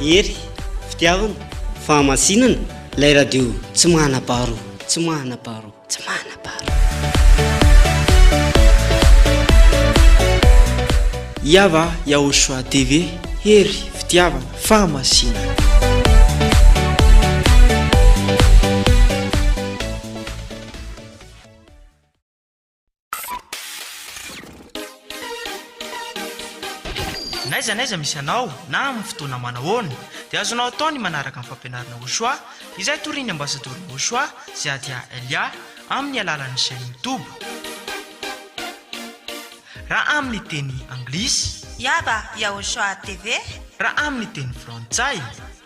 Ery, fitiavana, fahamasinana, ilay radio tsy manam-paharoa, tsy manam-paharoa, tsy manam-paharoa. YAHVAH YAHOSHUAH TV, ery, fitiavana, fahamasinana. Naiza misy anao na amin'ny fotoana manahoana dia azonao atao ny manaraka amin'ny fampianarana YAHOSHUAH izay toriny ambasador YAHOSHUAH izay adia ilay amin'ny alalan'ny chaîne YouTube. Raha amin'ny teny anglisy, YAHVAH YAHOSHUAH TV. Raha amin'ny teny frantsay,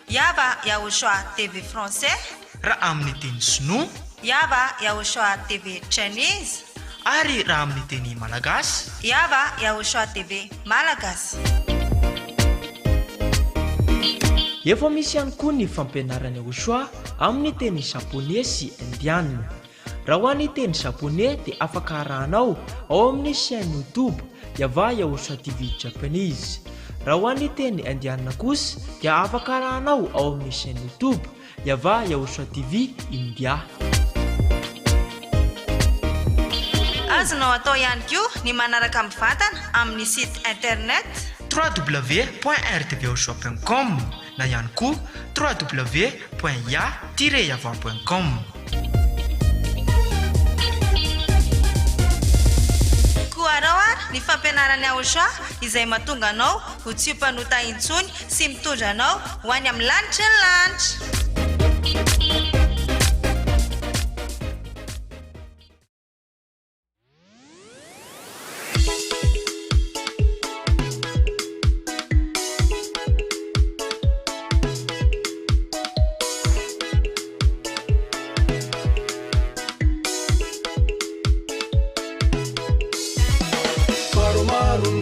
YAHVAH YAHOSHUAH TV français. Raha amin'ny teny sinoa, YAHVAH YAHOSHUAH TV Chinese. Ari raha amin'ny teny malagasy, YAHVAH YAHOSHUAH TV malagasy. Efa misy ihany koa ny fampianarana YAHOSHUAH amin'ny teny japonais sy indiana. Raha ho an'ny teny japonais dia afaka arahanao ao amin'ny chaîne YouTube YAHVAH YAHOSHUAH TV Japanese. Raha ho an'ny teny indiana kosa dia afaka arahanao ao amin'ny chaîne YouTube YAHVAH YAHOSHUAH TV India. Azonao atao ihany koa ny manaraka mivantana amin'ny site internet www.rtvyahoshua.com na ihany koa www.ya-yahva.com. Koaraoa ny fampianarana YAHOSHUAH izay mahatonga anao ho tsy mpanota intsony sy mitondra anao ho any amin'ny lanitra ny lanitra.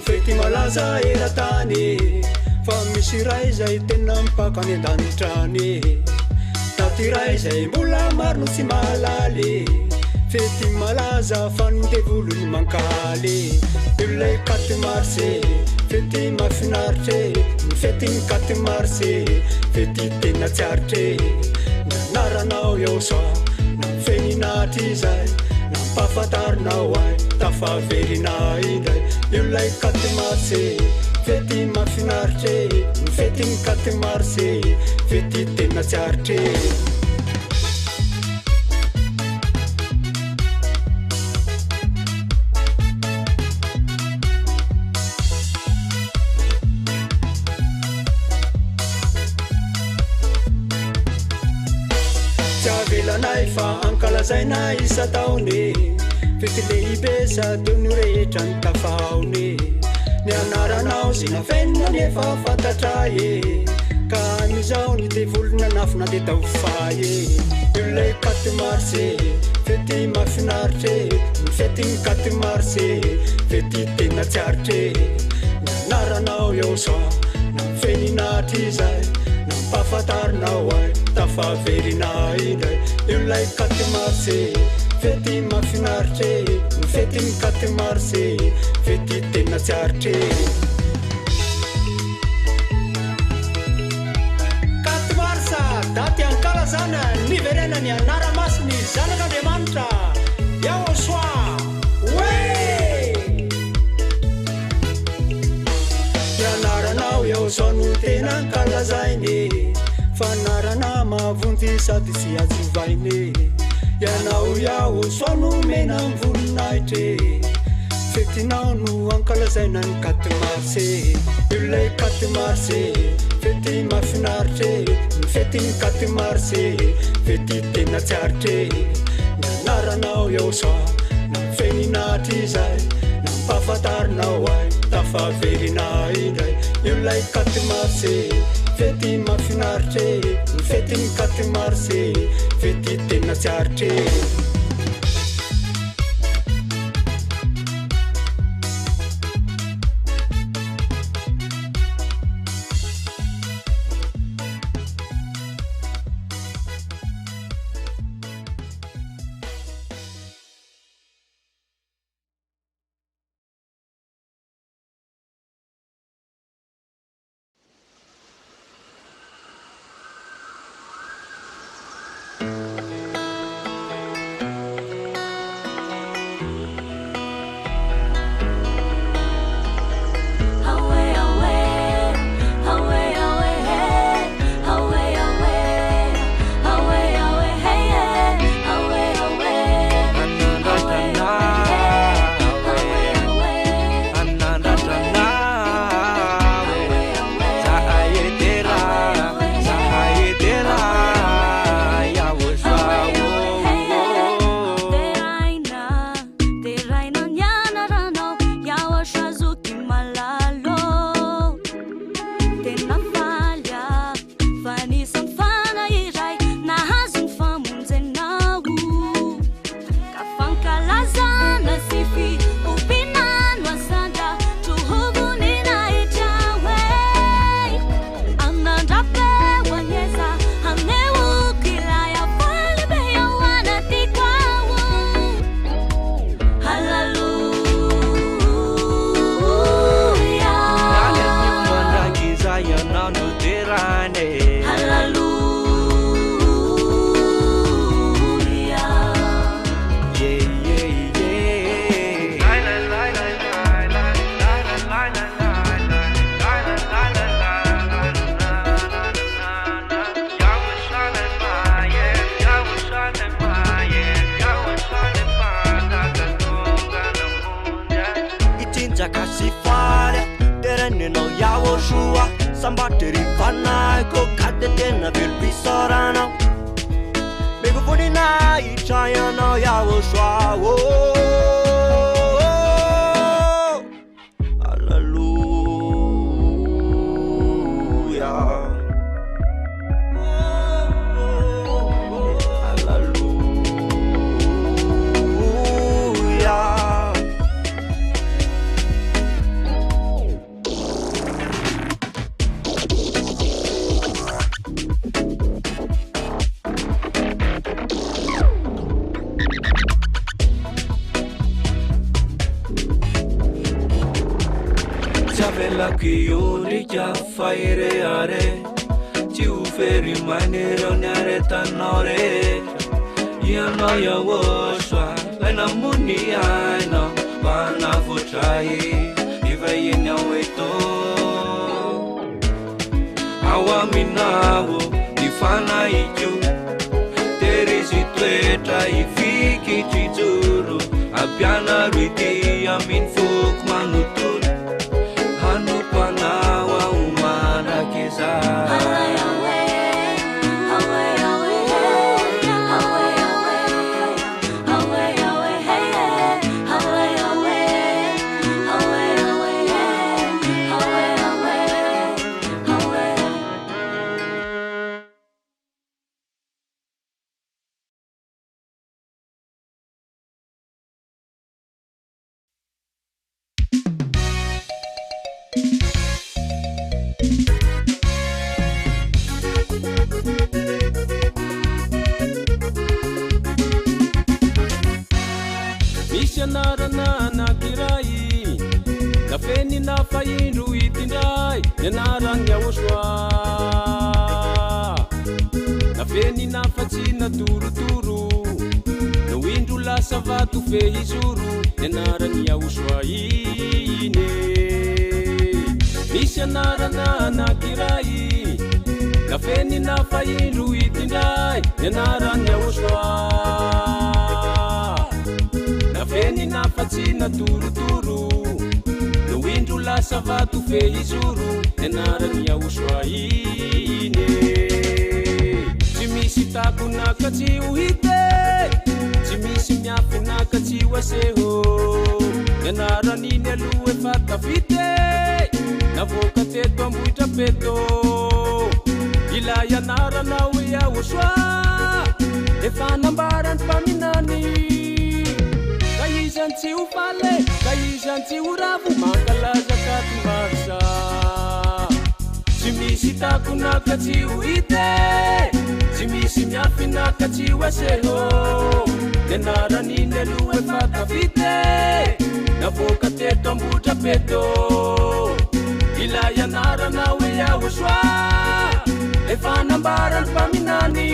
Fety malaza eratany fa misy ray zay tena mipakany an-danitrany. Taty ray zay mbola maro no tsy malaly. Fety malaza fa nitevolo ny mankaly. Ilay 4 mars fety mafinaritra. Ny fety ny 4 mars fety tena tsiaritra. Nanaranao YAHOSHUAH na feninahitry zay na mpafantarinao ay tafaverina indray. Ilay 4 mars fety mafinaritra. Ny fety ny 4 mars fety tena tsiaritra. Tsy avelanay fa ankalazaina isa-taony. Fety lehibe sady ny rehetra ny tafaony. Ny anaranao sy nafenina nefa fantatra e. Ka amizao ny devolona nafina de tao fay e. Ilay 4 mars fety mafinaritra. Ny fety ny 4 mars fety tena tsiaritra. Ny anaranao YAHOSHUAH na feninahitry zay na mpafantarinao ay tafaverina indray. Ilay 4 mars fety mafinaritra. Ny fety ny 4 mars fety tena tsiaritra. 4 mars daty ankalazana niverena ny anara-masiny zanak'Andriamanitra YAHOSHUAH. Ny anaranao YAHOSHUAH no tena ankalazainy. Fanarana mavonjy sady tsy ajovainy. Ianao YAHOSHUAH no mena voninahitra. Fetinao no ankalazaina ny 4 mars. Ilay 4 mars fety mafinaritra. Ny fety ny 4 mars fety tena tsiaritra. Ny anaranao YAHOSHUAH na feninahitry zay na mpafantarinao ay tafaverina indray. Ilay 4 mars fety mafinaritra. Ny fety ny 4 mars fety tena tsiaritra. Lakionrika faireare Tiu feri manero naretanao rehetra Ianao YAHVAH Laina moni aina Panavotrai Ivahiny ao eto Ao aminao Ifanaikyo Terizy toetra ifikitry joro Ampianaro ity aminy foko manontolo Hanompanao ao manaky zah Fampianarana anakiray Nafeny nafaindro itindray Nianarany YAHVAH Nafeny nafatsina torotoro No indro lasa vato fehizoro Nianarany YAHVAH ine Misy anarana anakiray Nafeny nafaindro itindray Nianarany YAHVAH Nafeny nafatsina torotoro No indro lasa vato fehizoro Nianarany YAHVAH ine Tsy misy takonaka tsy ho hite Tsy misy miafinaka tsy ho aseho Nianarany iny aloha efa tafite Navoaka teto ambohitra peto Ilay anaranao YAHVAH Efa nambarany mpaminany Ka izany tsy ho fale Ka izany tsy ho ravo Mankalaza katimarsa Tsy misy takonaka tsy ho hite Tsy misy miafinaka tsy ho aseho Nianarany iny aloha efa tafite Navoaka teto ambohitra peto Ilay anaranao YAHVAH Efa nambarany mpaminany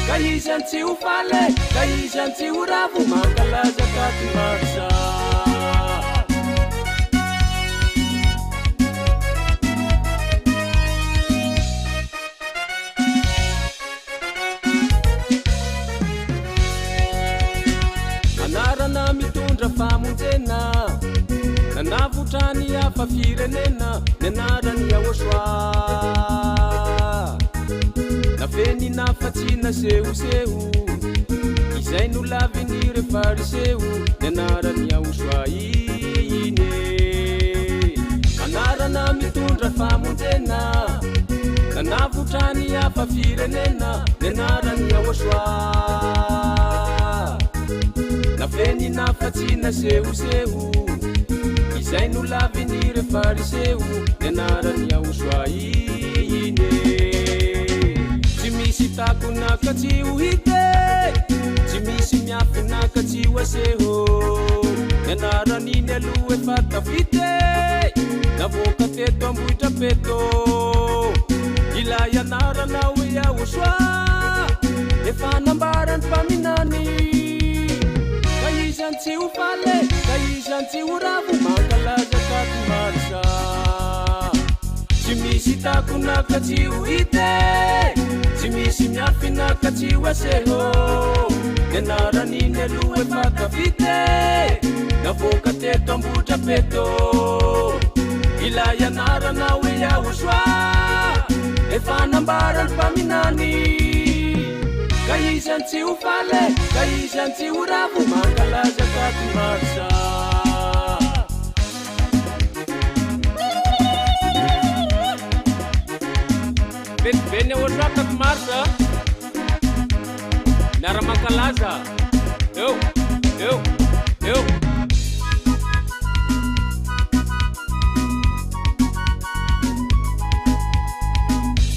Ka izany tsy ho fale Ka izany tsy ho ravo Mankalaza katimarsa Anarana mitondra famonjena Navotrany hafa firenena Nianarany YAHVAH Nafeny nafatsina sehoseho Izay no laviny refariseho Nianarany YAHVAH ine Anarana mitondra famonjena Navotrany hafa firenena Nianarany YAHVAH Nafeny nafatsina sehoseho Izay no laviny refariseho Nianarany YAHVAH ine Tsy misy takonaka tsy ho hite Tsy misy miafinaka tsy ho aseho Nianarany iny aloha efa tafite Navoaka teto ambohitra peto Ilay anaranao YAHVAH Efa nambarany mpaminany Ka izany tsy ho fale Ka izany tsy ho ravo Mankalaza katimarsa Tsy misy takonaka tsy ho hite Tsy misy miafinaka tsy ho aseho Nianarany iny aloha efa tafite Navoaka teto ambohitra peto Ilay anaranao YAHVAH Efa nambarany mpaminany Ka izany tsy ho fale Ka izany tsy ho ravo Mankalaza katimarsa Beny YAHVAH katimarsa Miara mankalaza Eo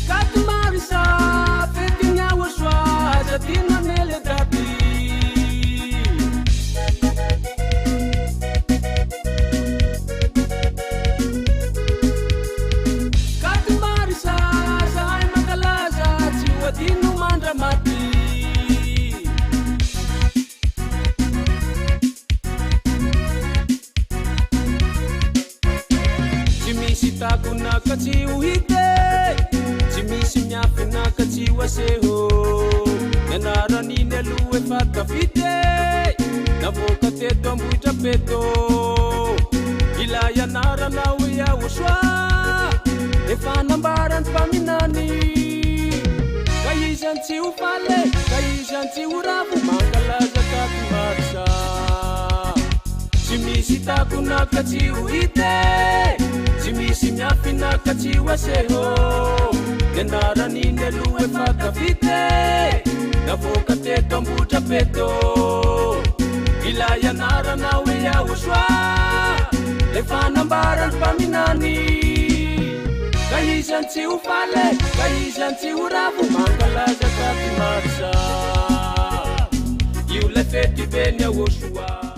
Katimarsa Fetiny YAHVAH Zatina nele daty sitako nakatsy ho hite tsy misy miafy nakatsy ho aseho nianaran'iny aloha efa tafite navoaka teto ambohitra peto ilay anaranao YAHVAH efa nambarany mpaminany ka izany tsy ho fale ka izany tsy ho ravo mankalaza kakomarisa tsy misy tako nakatsy ho hite tsy misy miafy nakatsy ho aseho nianaran'iny aloha efa tafite navoaka teto ambohitra peto ilay anaranao YAHVAH efa nambarany mpaminany ka izany tsy ho fale ka izany tsy ho ravo mankalaza kakomarisa io lay fety beny YAHVAH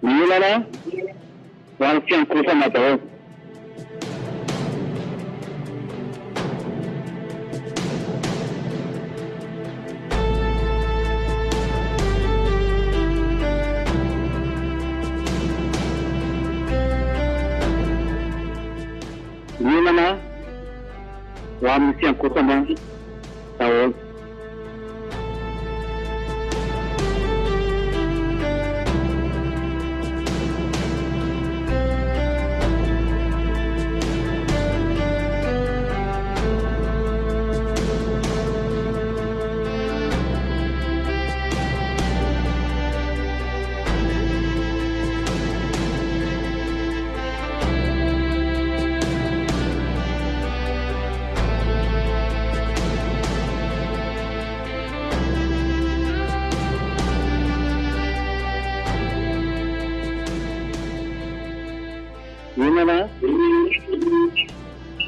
Mbola waan siang kusa mato. Mbola waan siang kusa mato.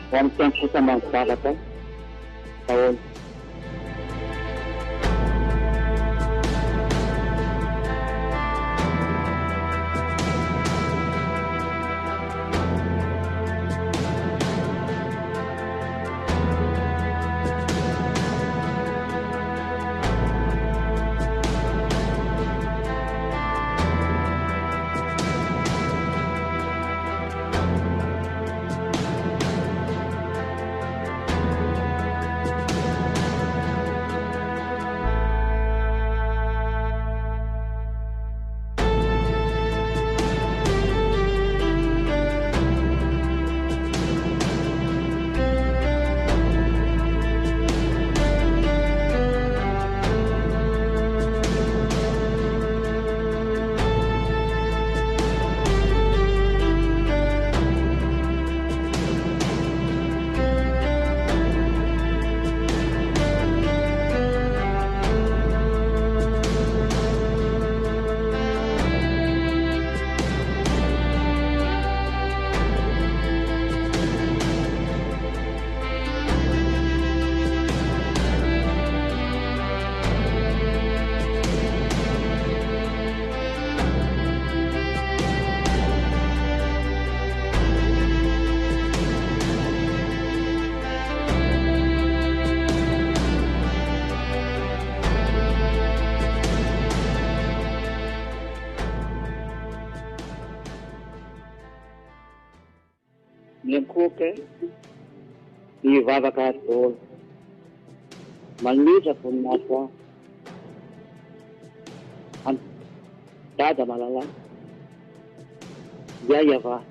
Waan siang kusa mato. Tahun. miankoka mivavaka daholo manitra voninahitra dada malala YAHVAH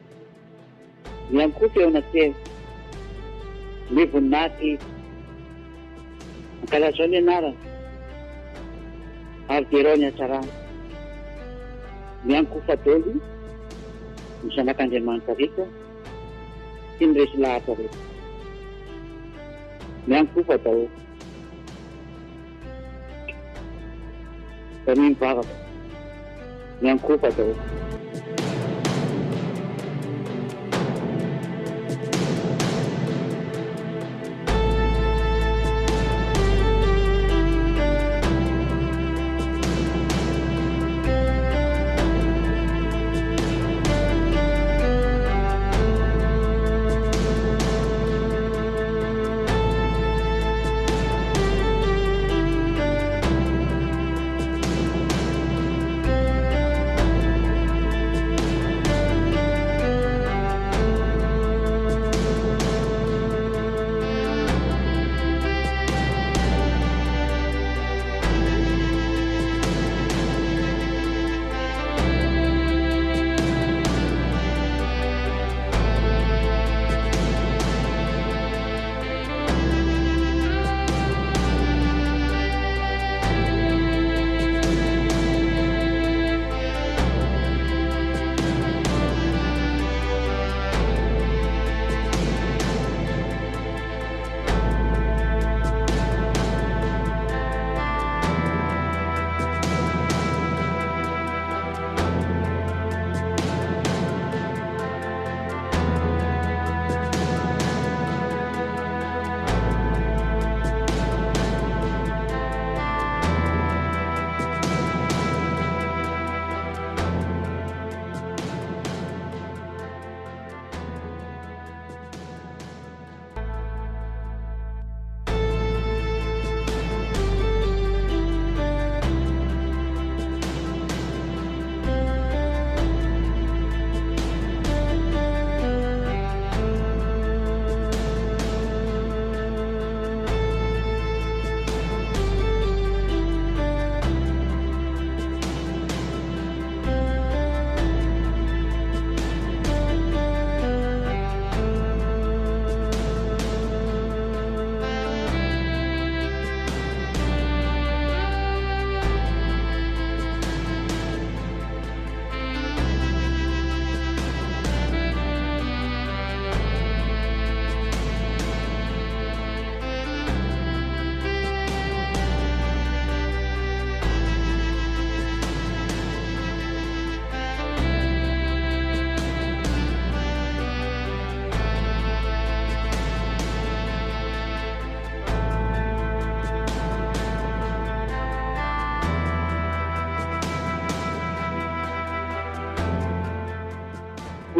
miankoka eo anaty ny voninahity ankalazao ny anarana ary derao ny hatsarana miankofa daholo ny zanak'Andriamanitra rehetra sy ny resy lahatra rehetra miankofa daholo da ny mivavaka miankofa daholo.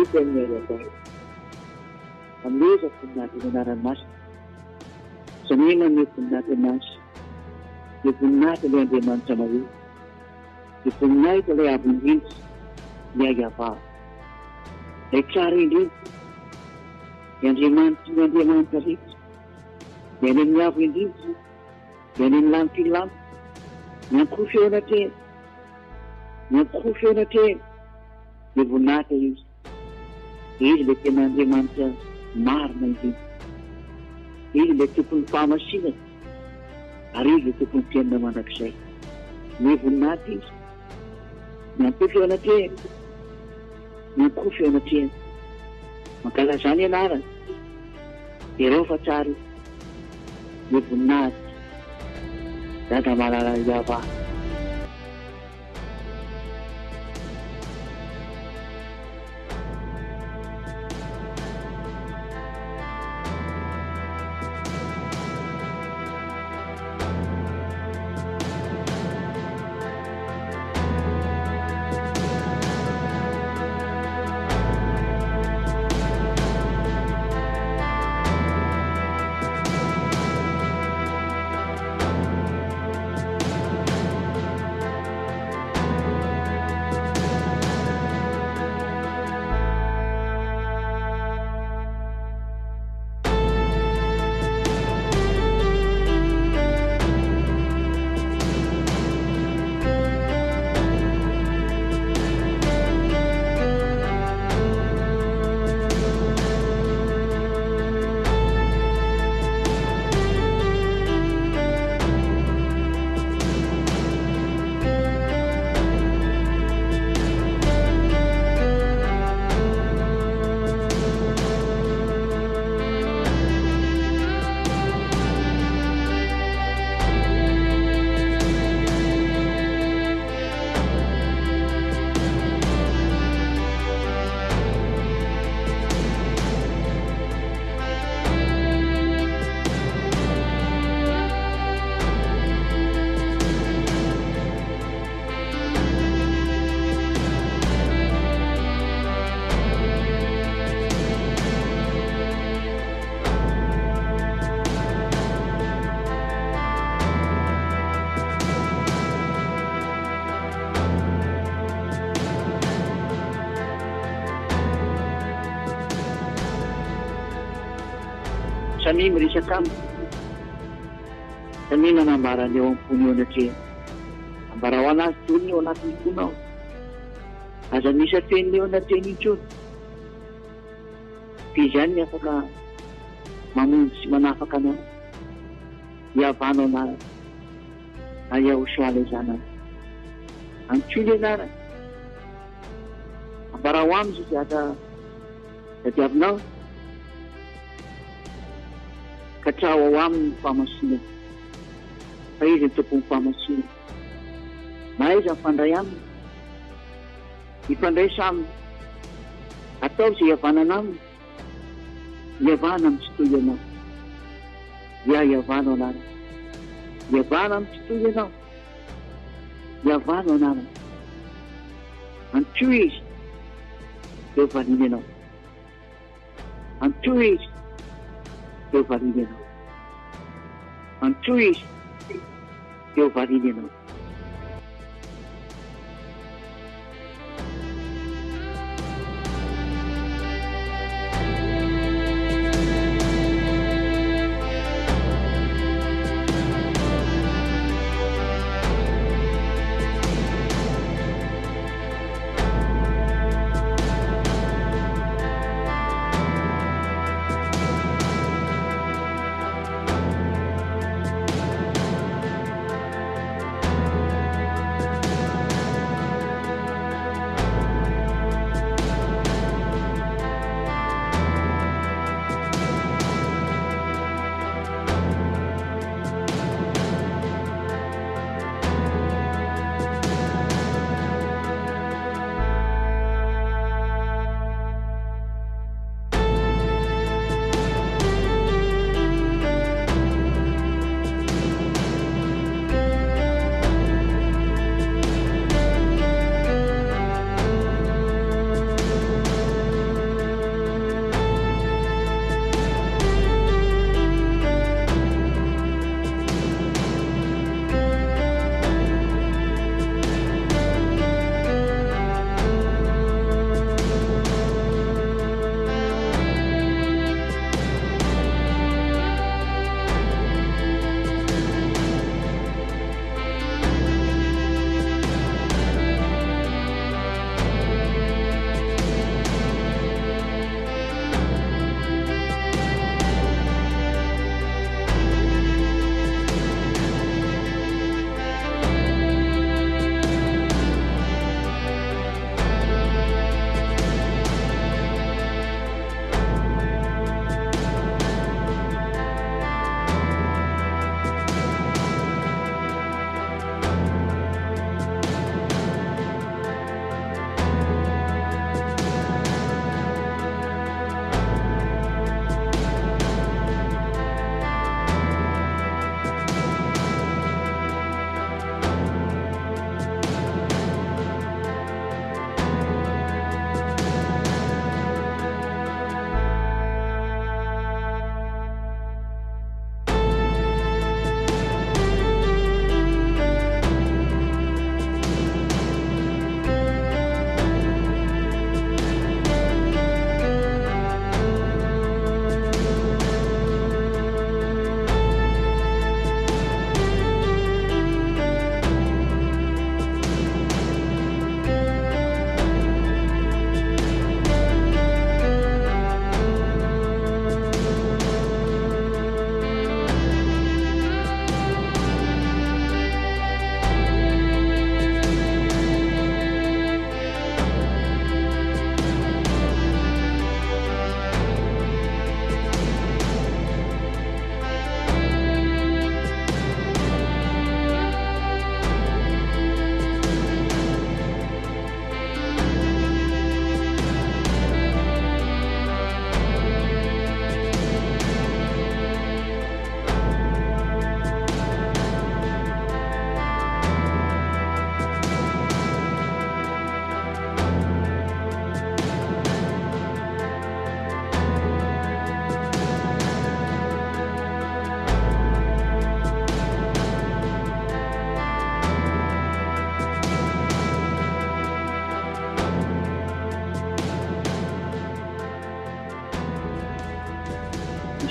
YAHVAH ameza voninahitra ny anaranomasina sanena ny voninahitra anazy dia voninahitra ilay Andriamanitra mahery dia voninahitra ilay avo indrindra ny YAHVAH ilay tsara indrindra ny Andriamanitra rehetra dia any amin'ny avo indrindra dia any amin'ny lanitra ilamy miankofa eo anatrehany miankofa eo anatrehany dia voninahitra izy izy ilay tena Andriamanitra marina indrindra izy ilay tompon'ny fahamasinana ary izy ilay tompon'ny fiainana mandrakizay ny voninahitra izy miankofa eo anatrehany miankofa eo anatrehany mankalazao ny anarana ireo fa tsara ny voninahitra dada malala YAHVAH. samy miresaka aminy samy nanambarany eo am-pony eo anatria ambara ho anazy tony eo anatin'ny fonao aza misy ateny eo anatreny intsony izy ihany ny afaka mamonjy sy manafaka anao hiavanao na YAHOSHUAH ilay zanany antsoy ilay anarany ambara ho aminy izy aza tadiavinao ka trao ao aminy fahamasina fa izy ny tompony fahamasina na izy mifandray aminy mifandray saminy atao izay hiavanana aminy hiavana amin'ny tsy toy ianao hiavanao anarany hiavana amin'ny tsy toy ianao hiavanao anarany antsoy izy eo variny ianao antsoy izy eo variny ianao antsoy izy eo variny ianao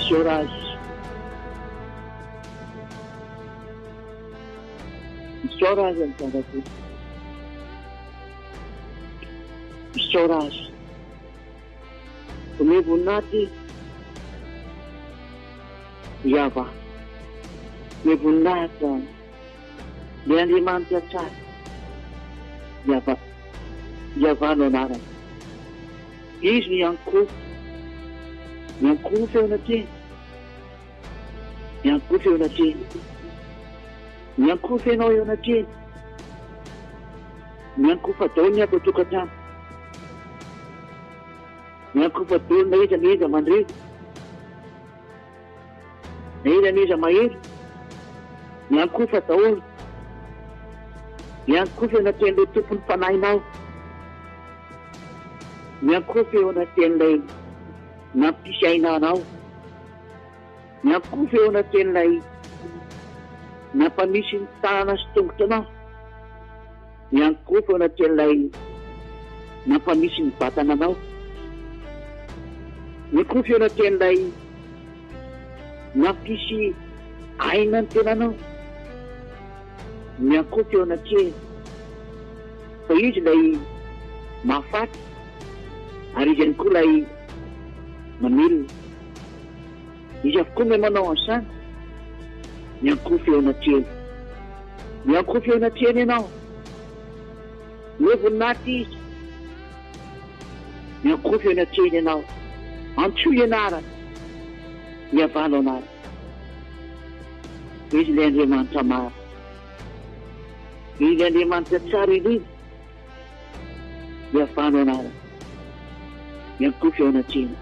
misy orage Misaora azy amin'ny zanaky. Misaora azy. Ny voninahitra YAHVAH. Ny voninahitra ny Andriamanitra tsara. YAHVAH. YAHVAH no anarany. Izy miankoho. Miankoho feona teny. Miankoho feona teny. Miankoho fenao eo anatreny. Miankoho fadaony ako tokantrano. Miankoho fadaony na iza mandreny. Na iza mahery. Miankoho fadaony. Miankoho feo anaten'ilay tompony fanahinao. Miankoho feo anaten'ilay nampisy ainanao. Miankoho feo anaten'ilay nampamisy ny tanana sy tongotra anao. Miankoho feo anaten'ilay nampamisy ny vatana anao. Miankoho feo anaten'ilay nampisy aina ny tenanao. Miankoho feo anatreny fa izy ilay mahafaty ary izy ihany koa ilay mamelona. Izy avokoa no manao an'izany. Miankoho feo anatreny. Miankoho feo anatreny ianao. Ny voninahitra izy. Miankoho feo anatreny ianao. Antsoa ianarana. YAHVAH no anarany. Izy ilay Andriamanitra maro. Izy ilay Andriamanitra tsara indrindra. YAHVAH no anarany. Miankoho feo anatreny.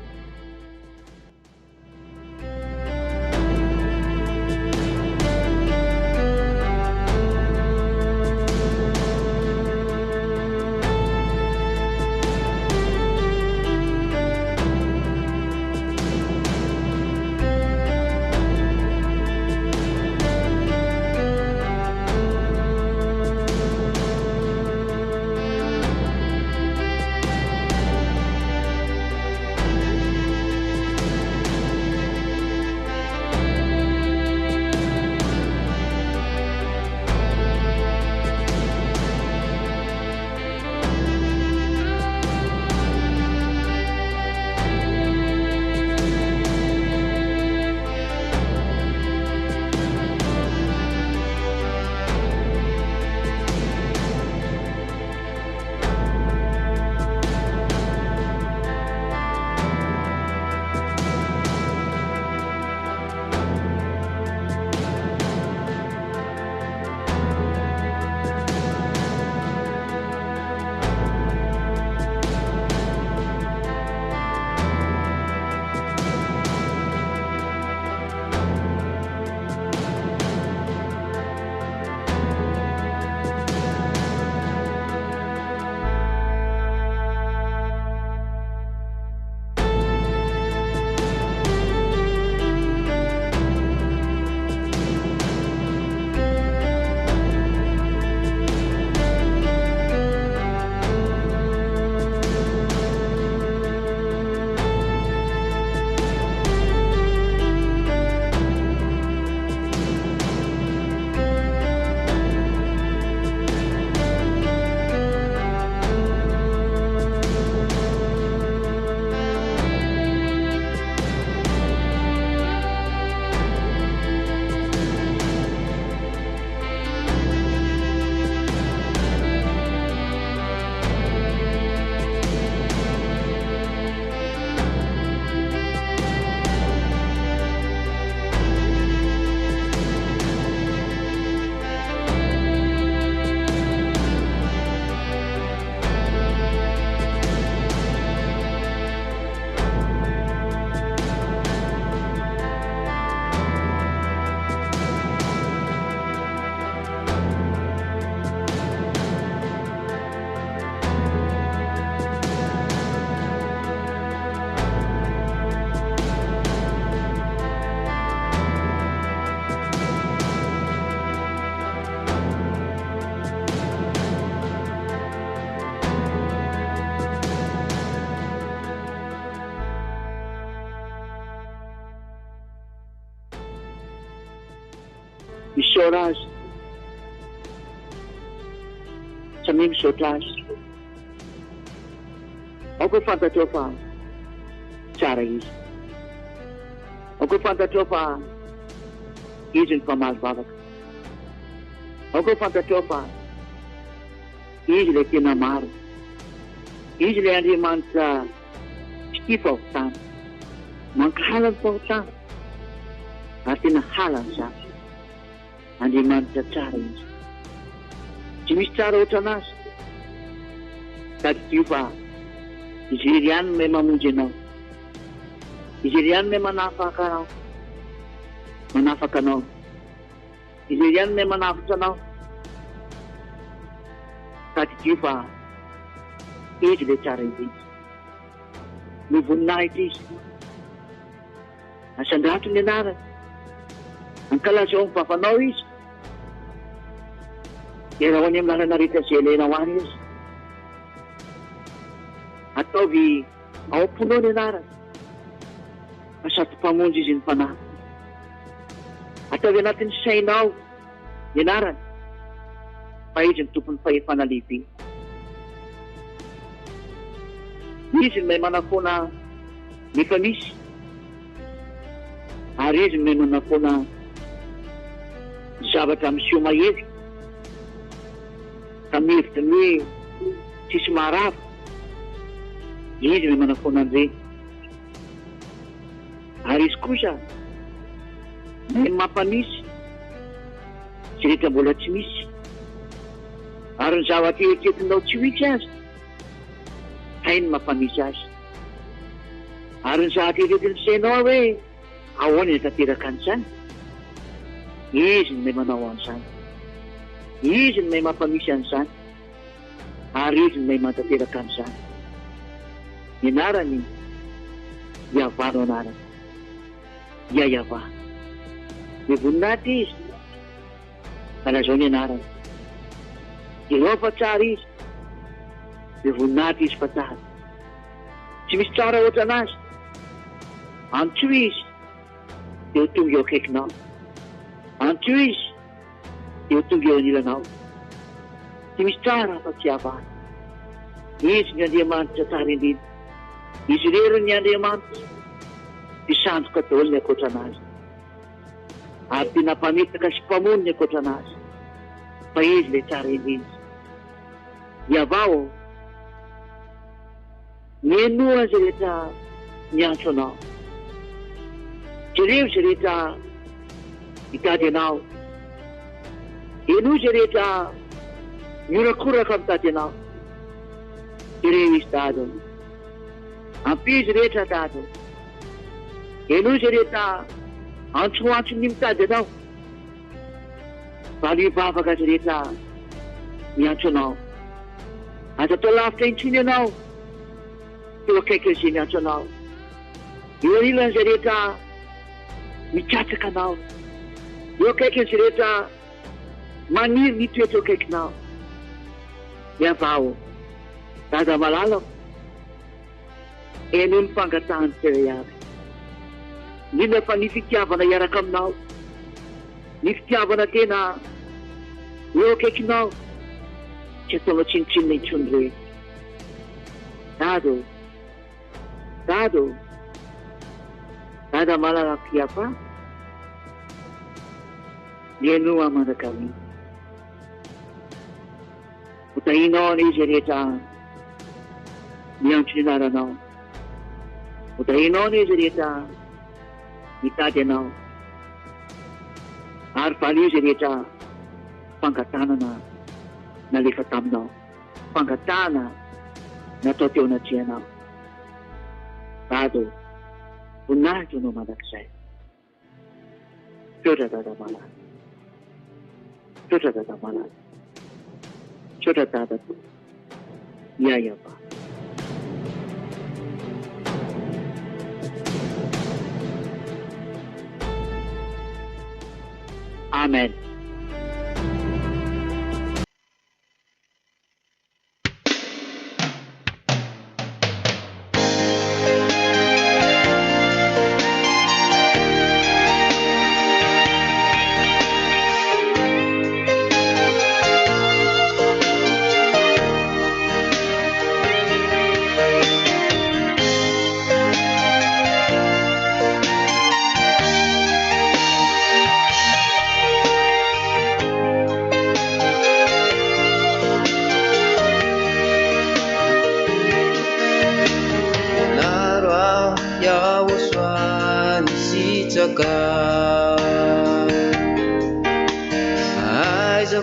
Misaora azy. Samim misaotra azy. Aoko fantatrao fa tsara izy. Aoko fantatrao fa izy ny mpamaly vavaka. Aoko fantatrao fa izy ilay tena maro. Izy ilay Andriamanitra tsy tia fahotana, mankala ny fahotana ary tena halany zany. Andriamanitra tsara izy. Tsy misy tsara oatra anazy. Sady tio fa izy iry ihany no mahay mamonjy anao. Izy iry ihany no mahay manafaka anao. Manafaka anao. Izy iry ihany no mahay manafitra anao. Sady tio fa izy ilay tsara indrindra. Ny voninahitra izy. Asandrato ny anarany. Ankalaza ao mivavanao izy. Iarao any amin'ny lalana rehetra izay ilainao any izy. Ataovy ao am-ponao ny anarany. Sady mpamonjy izy ny mpanahy. Ataovy anatin'ny sainao ny anarany. Fa izy ny tompon'ny fahefana lehibe. Izy ny mahay manafoana ny efa misy. Ary izy ny mahay manafoana zavatra miseho mahevy. Kamihevitra ny hoe tsisy maharava. Izy ny manafoana an'ireny. Ary izy kosa mahay mampamisy izay rehetra mbola tsy misy. Ary ny zavatra eritreretinao tsy ho itsy azy, hainy mampamisy azy. Ary ny zavatra eritreretiny sainao hoe ahoana ny tanteraka an'izany, izy ny mahay manao an'izany. Izy ny mahay mampamisy an'izany. Ary izy ny mahay mantanteraka an'izany. Ny anarany YAHVAH no anarany. YAHVAH. Ny voninahitra izy. Kalazao ny anarany. Ianao fa tsara izy. Ny voninahitra izy fa tsara. Tsy misy tsara oatra anazy. Antso izy dia ho tonga eo akaikinao. Antso izy dia ho tonga eo anilanao. Tsy misy tsara fa tsy YAHVAH. Izy ny Andriamanitra tsara indrindra. Izy rery ny Andriamanitra mpisandoka daholo ny ankoatra anazy. Ary tena mpametaka sy mpamono ny ankoatra anazy. Fa izy ilay tsara indrindra. YAHVAH ô, mienoa izay rehetra miantso anao. Jereo izay rehetra mitady anao. Eno izay rehetra miorakoraka mitady anao. Jereo izy dado. Ampizy rehetra dado. Eno izay rehetra antsoantsony mitady anao. Valo hivavaka izay rehetra miantso anao. Aza atao lavitra intsony ianao. Teo akaiky izay miantso anao. Eo anilany izay rehetra mikatraka anao. Eo akaiky izay rehetra maniry ny toetra eo akaikinao. YAHVAH ô, dada malalako. Eno ny fangatahany tsirairay avy. Indrindra fa ny fitiavana iaraka aminao. Ny fitiavana tena eo akaikinao. Tsy ataonao tsinotsinona intsony rehetra. Dado, dado, dada malalako YAHVAH. Mienoa mandrakavy. Hotahinao izy rehetra miantso ny anaranao. Hotahinao izy rehetra mitady anao. Ary valo izy rehetra fangatanana nalefa taminao. Fangatana natao teo anatrianao. Dado, voninahitra no mandrakizay. Tsotra dada malala. Tsotra dada malala. Tsotra dada YAHVAH. Amen.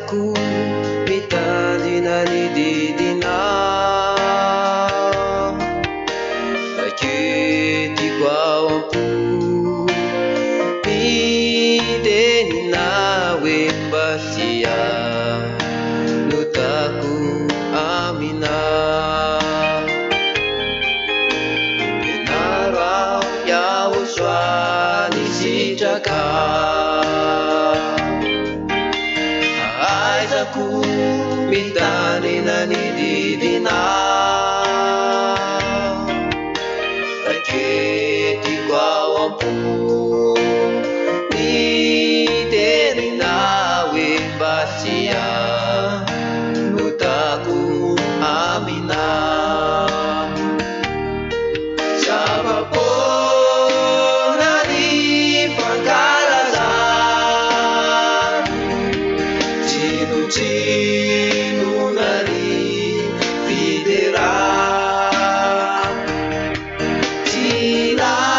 aizako mitandrina ny didina aketiko ao ampo midenina hoe mbatia notako amina enaro ao YAHOSHUAH ny sitraka aizako mitandrina ny didina aketiko ao ampo midenina hoe mbatia notako amina zavapona ny fankalazany tsinotsinona ny fidera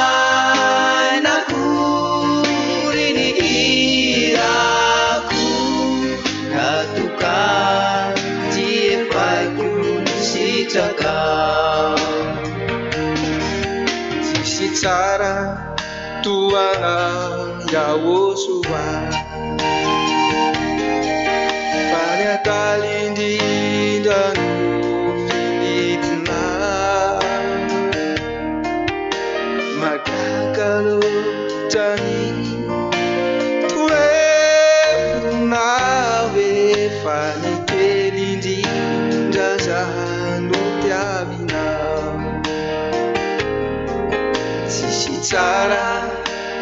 tinaina kory ny irako katoka ty efaiko sitraka tsisy tsara toana YAHOSHUAH faniataly indrindra no finidina makakalotrany toerona hoe fanikely indrindra zano tiavina tsisy tsara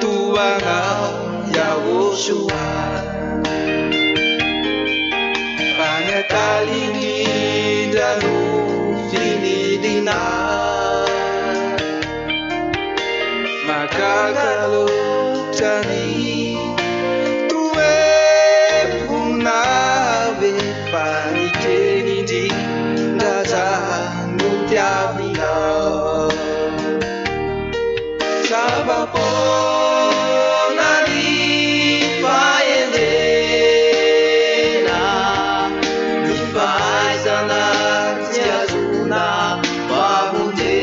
toana YAHOSHUAH faniataly indrindra no finidina makakalotrany toerona hoe fanikely indrindra zano tiavina zavapona ny fahendrena ny fahaizana tsy azona mamonjy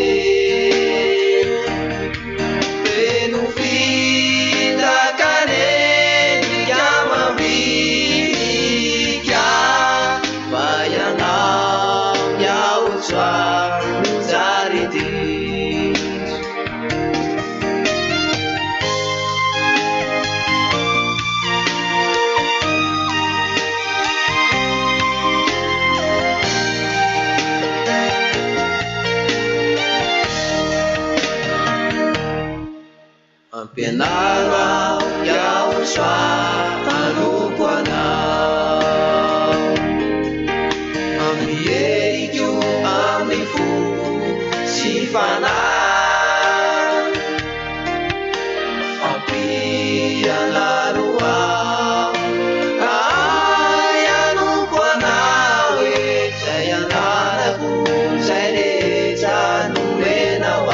feno fitakanenika mambika fa ianao YAHOSHUAH no zaridindro Fampianaro YAHOSHUAH anoko anao amin'ireto amin'ny fo sy fanahy fampianaro anoko anao zay anarako zay rehetra nomenao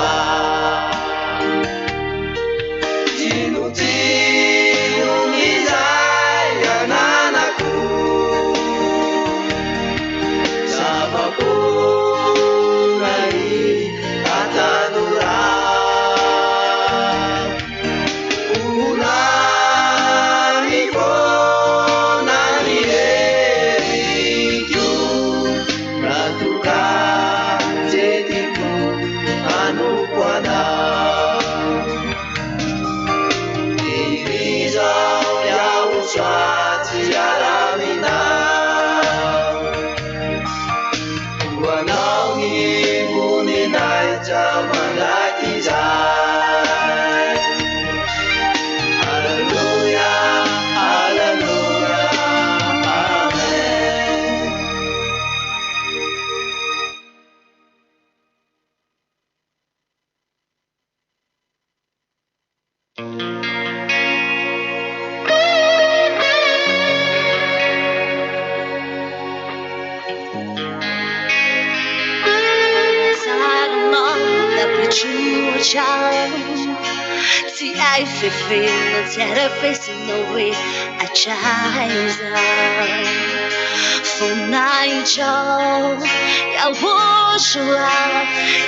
See, I feel it's had a face in the way I try. Fonaicho YAHOSHUAH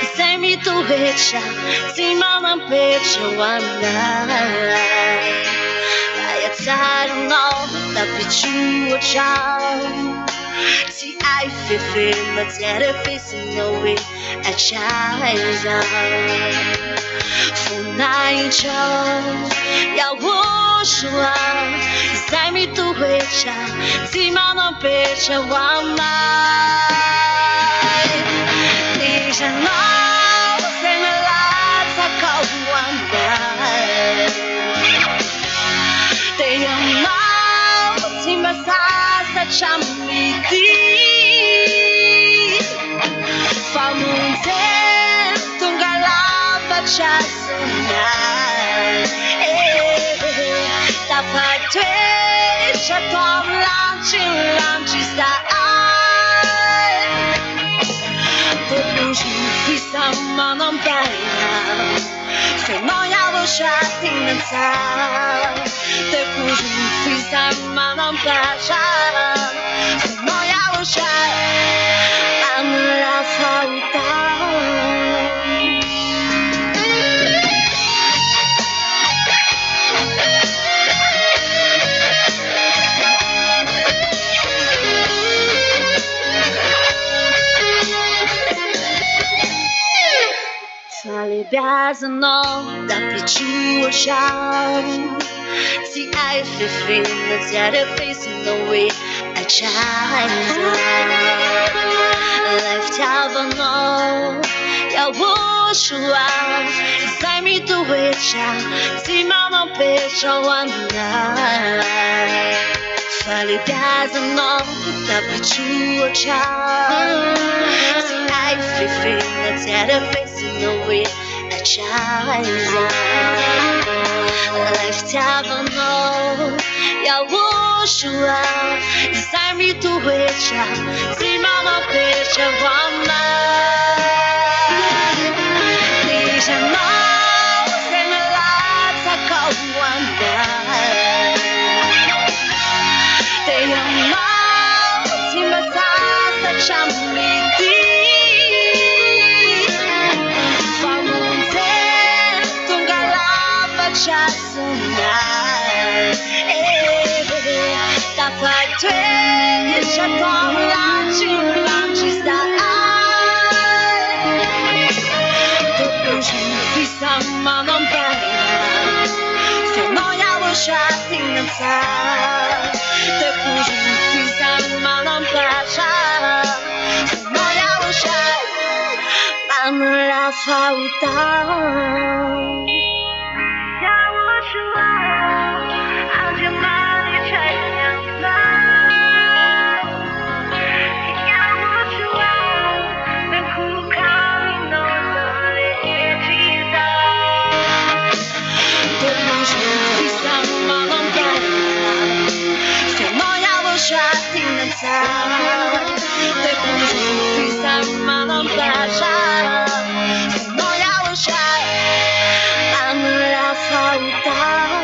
izay mitoetra tsy manampetra hoanay ayatsarinao tapitroatra tsy ay fefena tsy arefesinao hoe atraiza Fonaicho YAHOSHUAH izay mitoetra tsy manampetra hoanay ianao zay milatsaka hoanay ianao tsy masasatra mity famonjy tonga lafatra sonay tapatoetra tao lantry zahay depois fisa manambaina fenao YAHOSHUAH tinansa depois fisa manambaja fenao YAHOSHUAH amla faltao Falebiazanao tapitroatra tsy ay fefena tsy arefesinao hoe atraiza lay fitiavanao YAHOSHUAH izay mitoetra tsy manampetra hoanay falebiazanao tapitroatra tsy ay fefena tsy arefesinao hoe atraiza lay fitiavanao YAHOSHUAH izay mitoetra tsy manampetra hoanay ianao zay milatsaka hoanay ianao tsy masasatra mity famonjy tonga lafatra sonay tapatoetra tao lantry zahay depois fisa manambaina fenao YAHOSHUAH tinansa depois fisa manambaja fenao YAHOSHUAH amla faltao YAHOSHUAH tinansa depois fisa manambaja fenao YAHOSHUAH amla faltao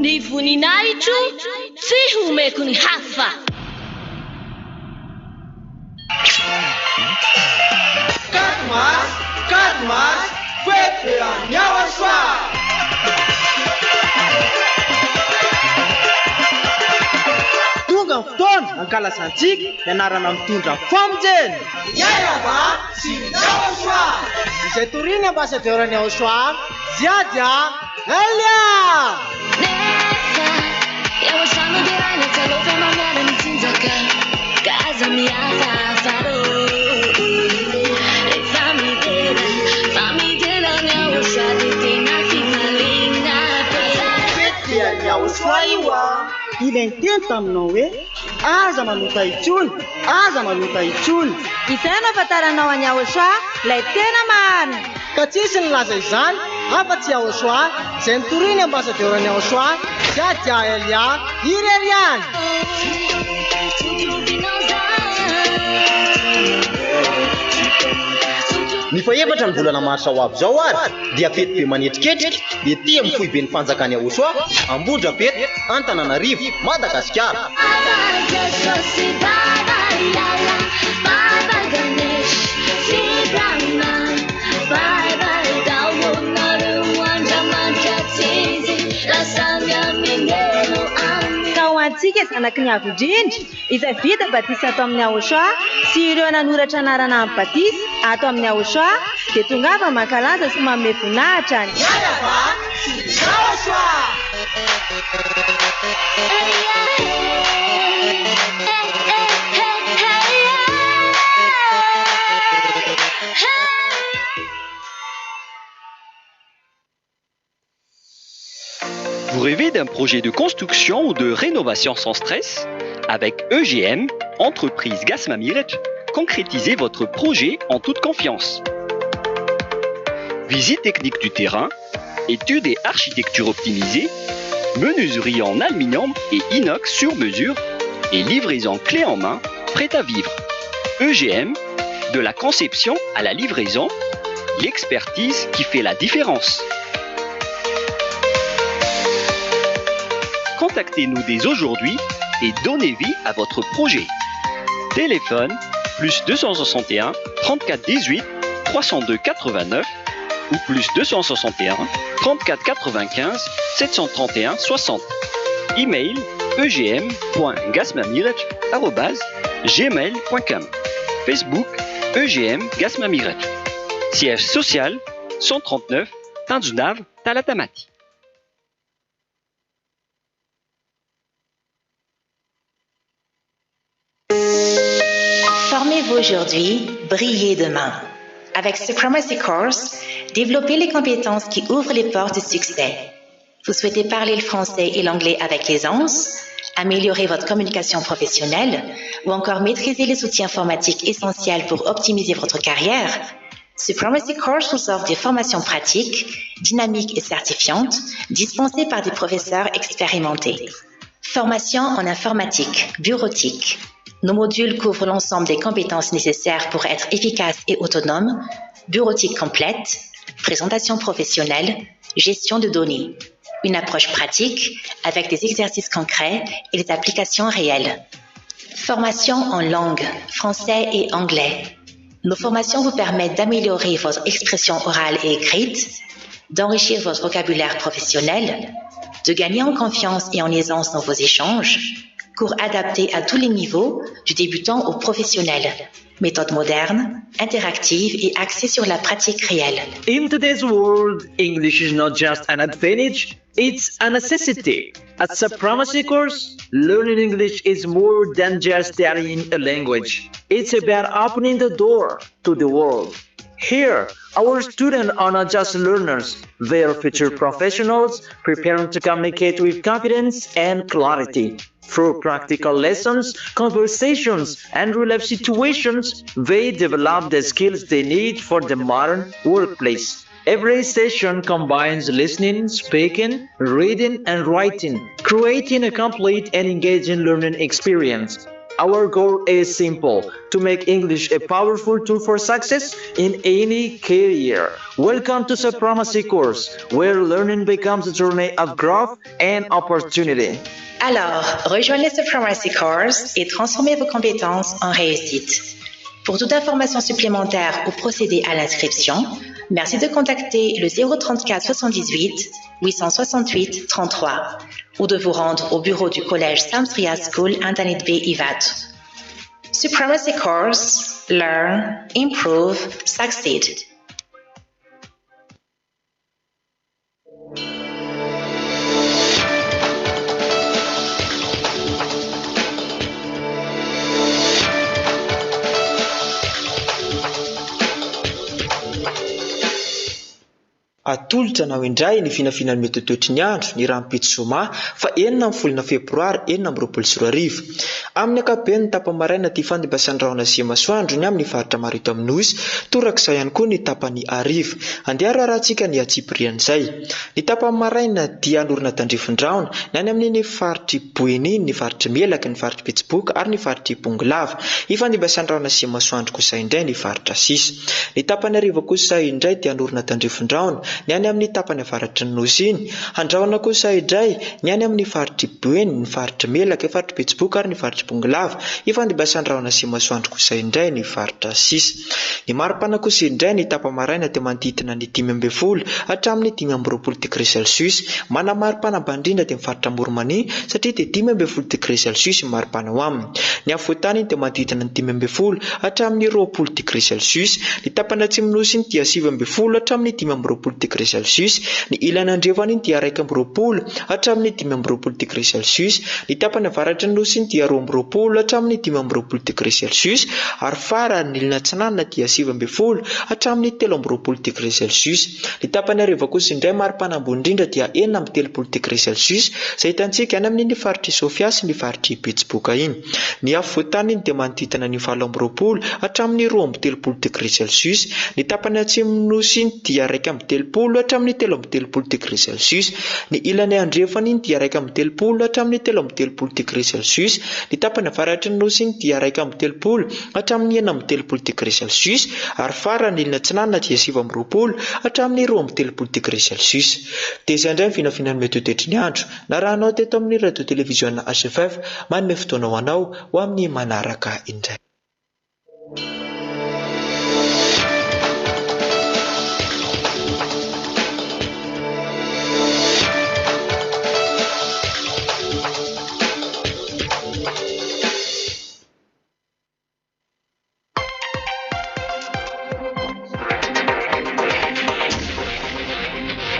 ny voninahitro tsy homeko ny hafa Kadmas, Fampianaran YAHOSHUAH. Tonga ny fotoana ankalazantsika ianarana mitondra famonjena. YAHVAH sy YAHOSHUAH. Izay toriny ambassadeur-ny YAHOSHUAH, ziady Elia. Nefa YAHOSHUAH mandehaina talofa mamana ny tsinjaka kaza mihafahafa rô YAHOSHUAH io ilay teny taminao hoe aza manota intsony aza manota intsony izay no afantaranao any YAHOSHUAH lay tena marina ka tsisy nilaza izany afa-tsy YAHOSHUAH izay nitoriny ambassadeur-ny YAHOSHUAH ziady Elia ireriany Ny faevatra ny volana marsa ho avy zao ary dia fety be manetriketrika dia tia mifohy be ny fanjakany Yahoshua Ambohidrapety Antananarivo Madagasikara. Antsika zanaky ny avo indrindra izay vita batisa ato amin'ny Yahoshua sy ireo nanoratra anarana amin'ny batisa ato amin'ny Yahoshua dia tongava mankalaza sy manome voninahitra ny YAHVAH sy YAHOSHUAH. Vous rêvez d'un projet de construction ou de rénovation sans stress? Avec EGM, entreprise gaz m'amireto, concrétisez votre projet en toute confiance. Visite technique du terrain, études et architecture optimisée, menuiserie en aluminium et inox sur mesure et livraison clé en main, prête à vivre. EGM, de la conception à la livraison, l'expertise qui fait la différence. Contactez-nous dès aujourd'hui et donnez vie à votre projet. Téléphone plus 261 34 18 302 89 ou plus 261 34 95 731 60. Email egm.gasmamireto@gmail.com. Facebook EGM Gasmamireto. Siège social 139 Tanzunav Talatamati. Formez-vous aujourd'hui, brillez demain. Avec Supremacy Course, développez les compétences qui ouvrent les portes du succès. Vous souhaitez parler le français et l'anglais avec aisance, améliorer votre communication professionnelle ou encore maîtriser les outils informatiques essentiels pour optimiser votre carrière? Supremacy Course vous offre des formations pratiques, dynamiques et certifiantes, dispensées par des professeurs expérimentés. Formation en informatique, bureautique. Nos modules couvrent l'ensemble des compétences nécessaires pour être efficace et autonome, bureautique complète, présentation professionnelle, gestion de données. Une approche pratique avec des exercices concrets et des applications réelles. Formation en langue, français et anglais. Nos formations vous permettent d'améliorer votre expression orale et écrite, d'enrichir votre vocabulaire professionnel, de gagner en confiance et en aisance dans vos échanges, cours adaptés à tous les niveaux, du débutant au professionnel. Méthode moderne, interactive et axée sur la pratique réelle. In today's world, English is not just an advantage, it's a necessity. At Supremacy Course, learning English is more than just studying a language. It's about opening the door to the world. Here, our students are not just learners, they are future professionals preparing to communicate with confidence and clarity. Through practical lessons, conversations, and real-life situations, they develop the skills they need for the modern workplace. Every session combines listening, speaking, reading, and writing, creating a complete and engaging learning experience. Our goal is simple: to make English a powerful tool for success in any career. Welcome to Supremacy Course, where learning becomes a journey of growth and opportunity. Alors, rejoignez Supremacy Course et transformez vos compétences en réussite. Pour toute information supplémentaire ou procéder à l'inscription, merci de contacter le 034 78 868 33 ou de vous rendre au bureau du collège Samstria School Internet B Ivat. Supremacy Course, learn, improve, succeed. Atolotra na indray ny finafinany metotoetry ny andro ny rampitsoma fa 9 febroary 2024. Amin'ny akapobeny ny tapany maraina ty fandebasan-drahona sy masoandro ny amin'ny faritra marito amin'osy torak'izay ihany koa ny tapany ariva. Andeha rahantsika ny atsiprian'izay. Ny tapany maraina dia anorina tandrifin-drahona ny any amin'ny faritry Boeny, ny faritry Melaky, ny faritry Betsiboka ary ny faritry Pongalava. Ny fandebasan-drahona sy masoandro kosa indray ny faritra Sisa. Ny tapany ariva kosa indray dia anorina tandrifin-drahona ny any amin'ny tapany avaratry ny nosy iny. Andrahona kosa indray ny any amin'ny faritry Boeny, ny faritry Melaky, ny faritry Betsiboka ary ny faritry Pongalava. Ny fandebasan-drahona sy masoandro kosa indray ny faritra Sisa. Ny maripana kosa indray ny tapany maraina dia manodidina ny 5 hatramin'ny 5 degré Celsius. Mana maripana bandrindra dia mifaritra Moromania satria dia 5 degré Celsius maripana ao aminy. Ny afovoantany dia manodidina ny 5 hatramin'ny 20 degré Celsius. Ny tapany atsimon'osy iny dia 9 hatramin'ny 15 degré Celsius. Ny ilany andrefana iny dia 20 hatramin'ny 15 degré Celsius. Ny tapany avaratry ny nosy iny dia 20 hatramin'ny 15 degré Celsius. Ary farany ilana atsinanana dia 20 hatramin'ny 13 degré Celsius. Ny tapany ariva kosa indray maripana ambony indrindra dia 13 degré Celsius. Izay hitantsika any amin'ny faritry Sofia sy ny faritry Betsiboka iny. Ny afovoantany iny dia manodidina ny 19 hatramin'ny 20 degré Celsius. Ny tapany atsimon'osy iny dia 13 hatramin'ny 13 degré Celsius. Ny ilany andrefana iny dia 13 hatramin'ny 13 degré Celsius. Ny tapany avaratry ny nosy iny dia 13 hatramin'ny 19 degré Celsius. Ary farany ilana atsinanana dia 20 hatramin'ny 20 degré Celsius. Dia izay indray ny finafinany metotoetry ny andro. Na rahanao teto amin'ny radio televiziona HFF manome fotoana ho anao ho amin'ny manaraka indray.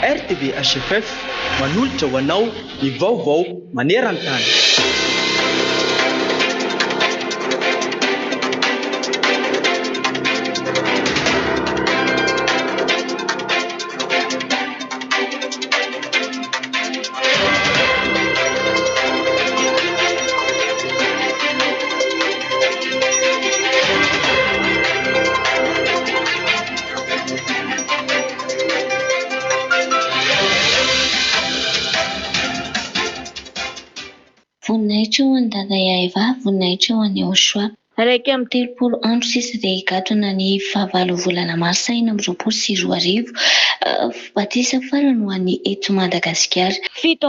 RTV HFF manolotra ho anao ny vaovao maneran-tany. Voninahitra ho an'i dada YAHVAH, voninahitra ho an'i YAHOSHUAH. 1 andro sisa dia higadona ny 9 volana Marsa 2024. Batisa farany ho an'ny eto Madagasikara. 17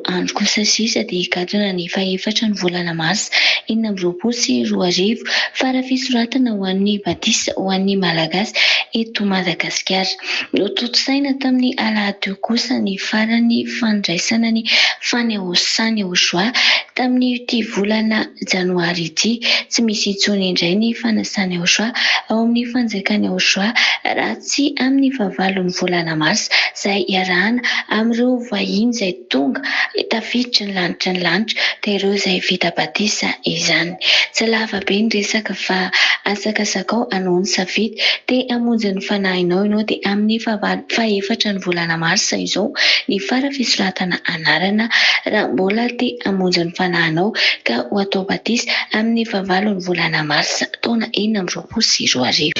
andro kosa sisa dia higadona ny 4 volana Marsa 2024. Fara-fisoratana ho an'ny Batisa ho an'ny Malagasy eto Madagasikara. Notontosaina tamin'ny Alahady kosa ny farany fandraisana ny fanehosan'ny YAHOSHUAH tamin'ny ity volana Janoary ity. Tsy misy intsony indray ny fanasana YAHOSHUAH ao amin'ny fanjakana YAHOSHUAH raha tsy amin'ny 9 volana Marsa izay iarahana amin'ireo vahiny izay tonga tafiditra ny lanitra dia ireo izay vita batisa izany. Tsy lava be ny resaka fa asakasakao anao ny safidy dia hamonjy ny fanahinao ianao dia amin'ny 4 volana Marsa izao ny fara-fisoratana anarana raha mbola dia hamonjy ny fanahinao ka ho atao batisa amin'ny 9 volana Marsa taona 2024.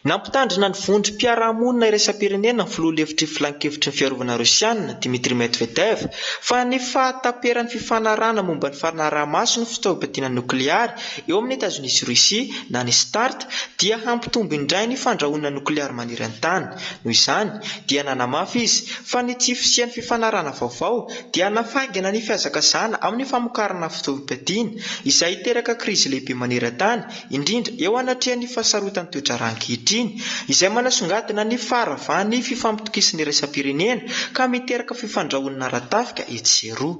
Nampitandrina ny vondrom-piarahamonina iraisam-pirenena ny filoha lefitry filan-kevitry ny fiarovana Rosiana Dmitry Medvedev fa ny fahataperan'ny fifanarahana momba ny fanaraha-maso ny fitaovam-piadiana nokleary eo amin'ny Etazonia sy Rosia na ny START dia hampitombo indray ny fandrahoana nokleary maniry an-tany. Noho izany dia nanamafy izy fa ny tsy fisian'ny fifanarahana vaovao dia nafaingana ny fihazakazahana amin'ny famokarana fitaovam-piadiana izay teraka krizy lehibe maniry an-tany indrindra eo anatrehan'ny fahasarotan'ny toetra rà ankehitriny. ankehitriny izay manasongadina ny faharavany fifampitokisin'ny iraisam-pirenena ka miteraka fifandrahonana ratafika etsy roa.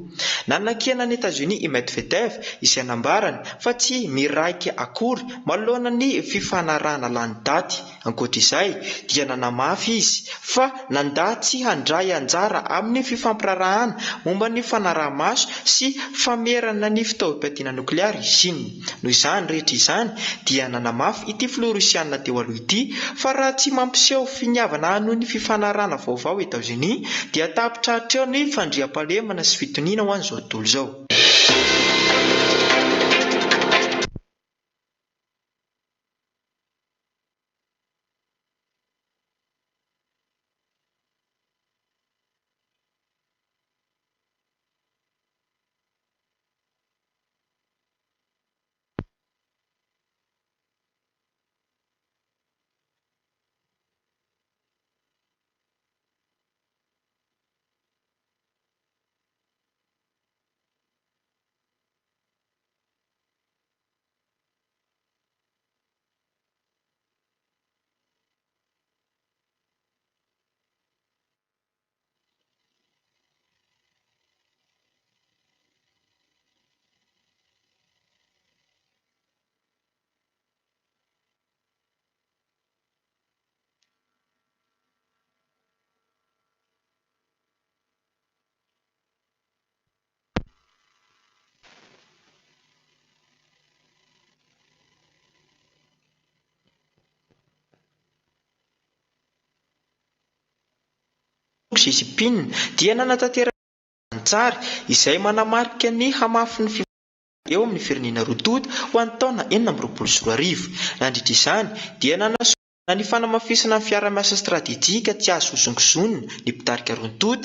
Nanakena ny États-Unis i Medvedev izay nambarany fa tsy miraika akory manoloana ny fifanarahana lany daty. Ankoatr'izay dia nanamafy izy fa nandatsy handray anjara amin'ny fifampirarahana momba ny fanaraha-maso sy famerana ny fitaovam-piadiana nokleary i Chine. Noho izany rehetra izany dia nanamafy ity filoha Rosiana teo aloha ity fa raha tsy mampiseho finiavana noho ny fifanarahana vaovao États-Unis dia tapitraritra eo ny fandriam-pahalemana sy fitoniana ho an'izao tontolo izao. Xi Jinping dia nanantanteraka antsary izay manamarika ny hamafy ny eo amin'ny firenena roa ho an'ny taona 2024. Nandritra izany dia nanasona ny fanamafisana ny fiara-miasa strategjika tsy azo hosongosonina ny mpitarika roa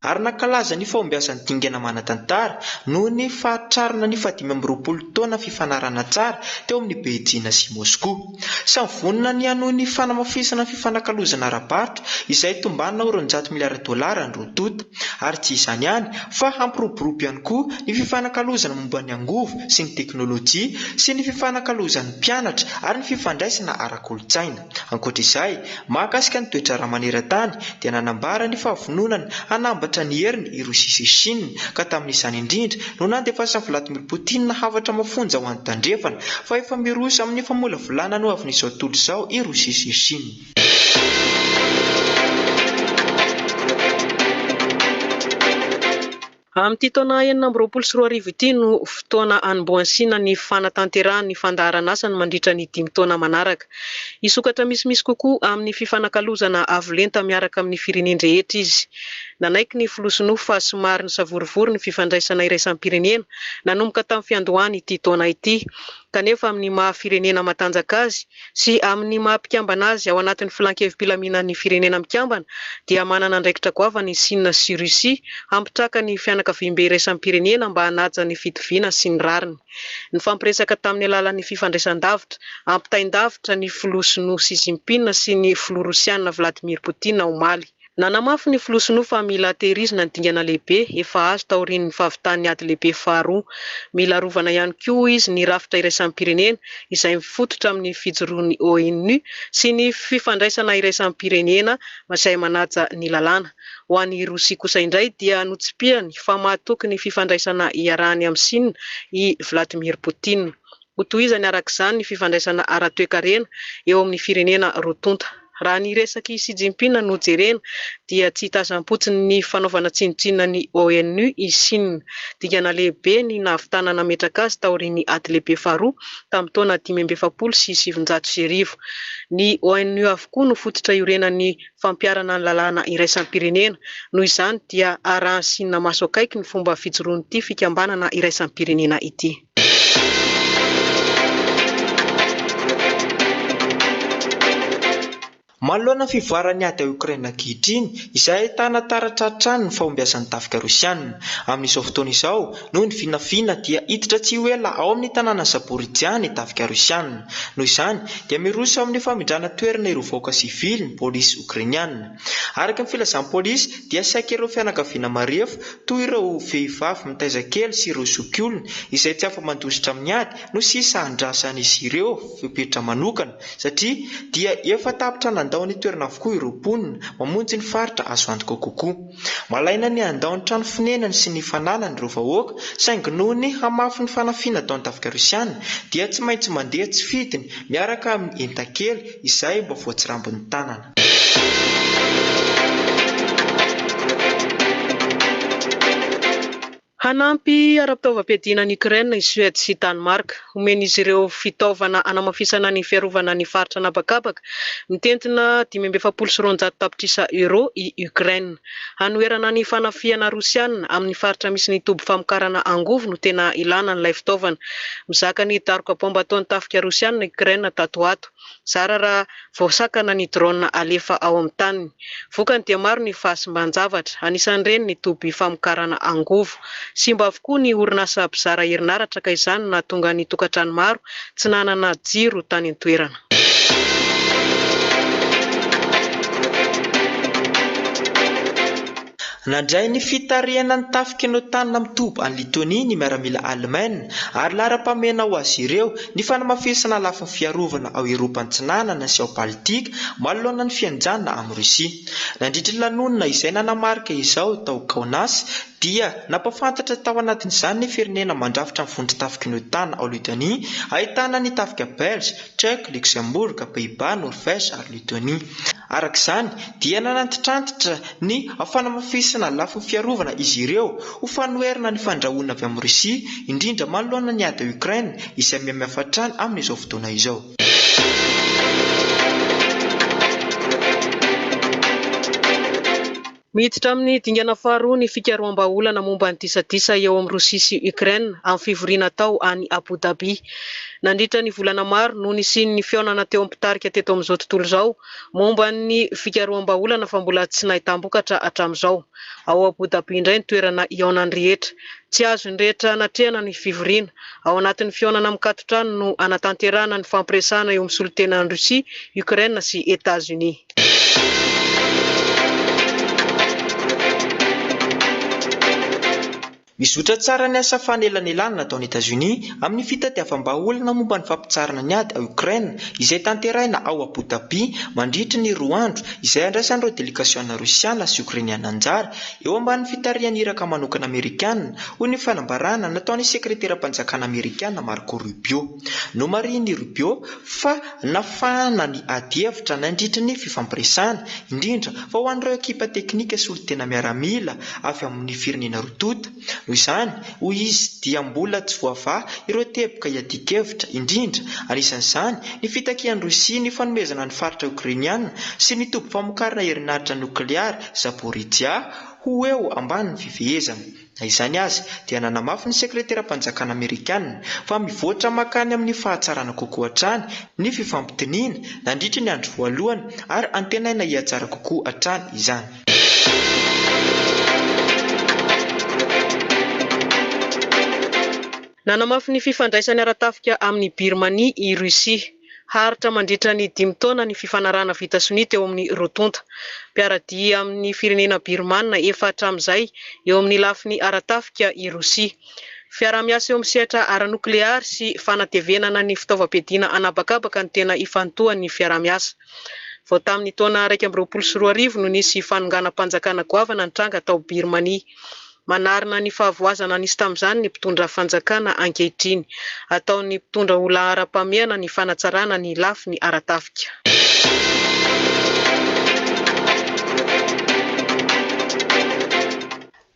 ary nankalaza ny fahombiazan'ny dingana manatantara noho ny fahatrarana ny 2020 taona fifanarahana tsara teo amin'ny Beijing sy Moscou. Samy vonina ny anohy ny fanamafisana fifanakalozana ara-barotra izay tombanina $100 miliara ny roa ary tsy izany ihany fa hampiroborobo ihany koa ny fifanakalozana momba ny angovo sy ny teknôlôjia sy ny fifanakalozan'ny mpianatra ary ny fifandraisana ara-kolontsaina. Ankoatr'izay, mahakasika ny toetra ara-maneran-tany dia nanambara ny fahavononana hanambatra ny heriny i Rosia sy Chine ka tamin'izany indrindra no nandefasan'i Vladimir Poutine havatra mafonja ho an'ny tandrefana fa efa miroso amin'ny famolavolana no avy n'izao tontolo izao i Rosia sy Chine. Amin'ity taona 2024 ity no fotoana anombohantsina ny fanatanterahana ny fandaharan'asa mandritra ny 5 taona manaraka. Isokatra misimisy kokoa amin'ny fifanakalozana avolenta miaraka amin'ny firenena rehetra izy. Nanaiky ny filosinoa fa somary ny savorivory ny fifandraisana iraisam-pirenena nanomboka tamin'ny fiandohany ity taona ity. Kanefa amin'ny maha-firenena matanjaka azy sy amin'ny maha-pikambana azy ao anatin'ny filankevi-pilaminan'ny ny firenena mikambana dia manana andraikitra goava ny Chine sy Rusia hampitraka ny fianakaviam-be iraisam-pirenena mba hanaja ny fitoviana sy ny rariny. Ny fampiresaka tamin'ny alalan'ny fifandraisan-davitra ampitain-davitra ny filoha sinoa Xi Jinping sy ny filoha Rosiana Vladimir Poutine omaly. Nanamafy ny filoha sinoa fa mila tehirizina ny dingana lehibe efa azo taorian'ny fahavitany ady lehibe faharoa. Mila rovana ihany koa izy ny rafitra iraisam-pirenena izay mifototra amin'ny fijoroan'ny ONU sy ny fifandraisana iraisam-pirenena izay manaja ny lalàna. Ho an'ny Rosia kosa indray dia notsipihany fa mahatoky ny fifandraisana iarahany amin'ny Chine i Vladimir Poutine. Hotohizany arak'izany ny fifandraisana ara-toe-karena eo amin'ny firenena roatonta. Raha ny resaky Xi Jinping no jerena dia tsy hitazam-potsiny ny fanaovana tsinotsinona ny ONU i Chine. Dingana lehibe ny nahavitana nametraka azy taorian'ny ady lehibe faharoa tamin'ny taona 2070 sy 700. Ny ONU avokoa no fototra iorenan'ny fampiarana ny lalàna iraisam-pirenena. Noho izany dia arahan'ny Chine maso akaiky ny fomba fijoroan'ity fikambanana iraisam-pirenena ity. Manoloana fivoarany ady Ukraina ankehitriny izay ahitana taratratrany ny fahombiazan'ny tafika Rosiana. Amin'izao fotoana izao noho ny vinavina dia hiditra tsy ho ela ao amin'ny tanàna Zaporizhia ny tafika Rosiana. Noho izany dia miroso amin'ny famindrana toerana ireo vahoaka sivily ny pôlisy Ukrainiana. Araka ny filazan'ny pôlisy dia saika ireo fianakaviana marefo toy ireo vehivavy mitaiza kely sy ireo zokiolona izay tsy afa mandositra amin'ny ady no sisa andrasan'izy ireo fepetra manokana satria dia efa tapitra andao ny toerana avokoa ireo mponina mamonjy ny faritra azo antoka kokoa. Malaina ny andao ny trano fonenany sy ny fanalany ireo vahoaka saingy noho ny hamafy ny fanafiana atao ny tafika Rosiana dia tsy maintsy mandeha tsy fidiny miaraka amin'ny entan-kely izay mba voatsirambin'ny tanana. Hanampy ara-pitaovam-piadiana ny Ukraine i Suède sy Danemark omen'izy ireo fitaovana anamafisana ny fiarovana ny faritra anabakabaka mitentina 570 tapitrisa euro i Ukraine. Hanoerana ny fanafiana Rosiana amin'ny faritra misy ny toby famokarana angovo no tena ilana n'ilay fitaovana. Mizaka ny daroka bomba ataon'ny tafika Rosiana Ukraine tato ato. Zara raha voasakana ny drone alefa ao amin'ny taniny. Vokany dia maro ny fahasimban-javatra, anisan'ireny ny toby famokarana angovo. Simba avokoa ny orinasa mpizara herinaratra ka izany na tonga ny tokantrano maro tsy nanana jiro tany an-toerana. Nandray ny fitarihana ny tafikinotana mitoby any Litonia ny miaramila Allemagne ary lara-pamena ho azy ireo ny fanamafisana lafin'ny fiarovana ao Eropa antsinanana sy ao Baltika manoloana ny fianjanana amin'ny Rosia. Nandritra ny lanonana izay nanamarika izao tao Kaunas dia napafantatra tao anatin'izany ny firenena mandrafitra ny vondro tafikinotana ao Litonia ahitana ny tafika Belge, Tchèque, Luxembourg, Pays-Bas, Norvège ary Litonia. Arak'izany dia nanantitrantitra ny fanamafisana lafin'ny fiarovana izy ireo ho fanoherana ny fandrahoana avy amin'ny Rosia indrindra manoloana ny ady Ukraine izay miamiafatrany amin'izao fotoana izao. Miditra amin'ny dingana faharoa ny fikaroham-baolana momba ny disadisa eo amin'ny Rosia sy Ukraine amin'ny fivoriana tao any Abu Dhabi. Nandritra ny volana maro no nisy ny fionana teo am-pitarika teto amin'izao tontolo izao momba ny fikaroham-baolana fa mbola tsy nahitambokatra hatramin'izao. Ao Abu Dhabi indray ny toerana ionan'ny rehetra. Tsy azo ny rehetra anatrehana ny fivoriana. Ao anatin'ny fionana mikatotrano no anatanterahana ny fampiresahana eo amin'ny solotenan'ny Rosia, Ukraine sy États-Unis. Mizotra tsara ny asa fanelanelana nataon'ny États-Unis amin'ny fitadiavam-baolana momba ny fampitsarana ny ady ao Ukraine izay tanterahina ao Abu Dhabi mandritra ny 2 andro izay andraisan'ireo delegasiona Rosiana sy Ukrainiana anjara eo ambanin'ny fitarihan'ny iraka manokana Amerikana ho ny fanambarana nataon'ny sekretera-panjakana Amerikana Marco Rubio. No mariny Rubio fa nafana ny ady hevitra nandritra ny fifampiresahana indrindra fa ho an'ireo ekipa teknika sy olon-tena miaramila avy amin'ny firenena rotota. Noho izany, hoy izy dia mbola tsy voavaha ireo teboka hiadikevitra indrindra anisan'izany ny fitakian'ny Rosia ny fanomezana ny faritra Ukrainiana sy ny toby famokarana herinaratra nokleary Zaporizhia ho eo ambanin'ny fifehezana. Na izany azy dia nanamafy ny sekretera-panjakana Amerikana fa mivoatra makany amin'ny fahatsarana kokoa hatrany ny fifampitoniana nandritra ny andro voalohany ary antenaina hiatsara kokoa hatrany izany. Nanamafy ny fifandraisany ara-tafika amin'ny Birmanie i Rusia. Haritra mandritra ny 5 taona ny fifanarana vita sonia teo amin'ny rotonta. Mpiaradia amin'ny firenena birmana efa hatramin'izay eo amin'ny lafiny ara-tafika i Rusia. Fiara-miasa eo amin'ny sehatra ara-nokleary sy fanatevenana ny fitaovam-piadiana anabakabaka ny tena ifantohan'ny fiara-miasa. Vao tamin'ny taona 2024 no nisy fanonganam-panjakana goavana nitranga tao Birmanie. Manarina ny fahavoazana nisy tamin'izany ny mpitondra fanjakana ankehitriny. Ataon'ny mpitondra olona ara-pameana ny fanatsarana ny lafiny ara-tafika.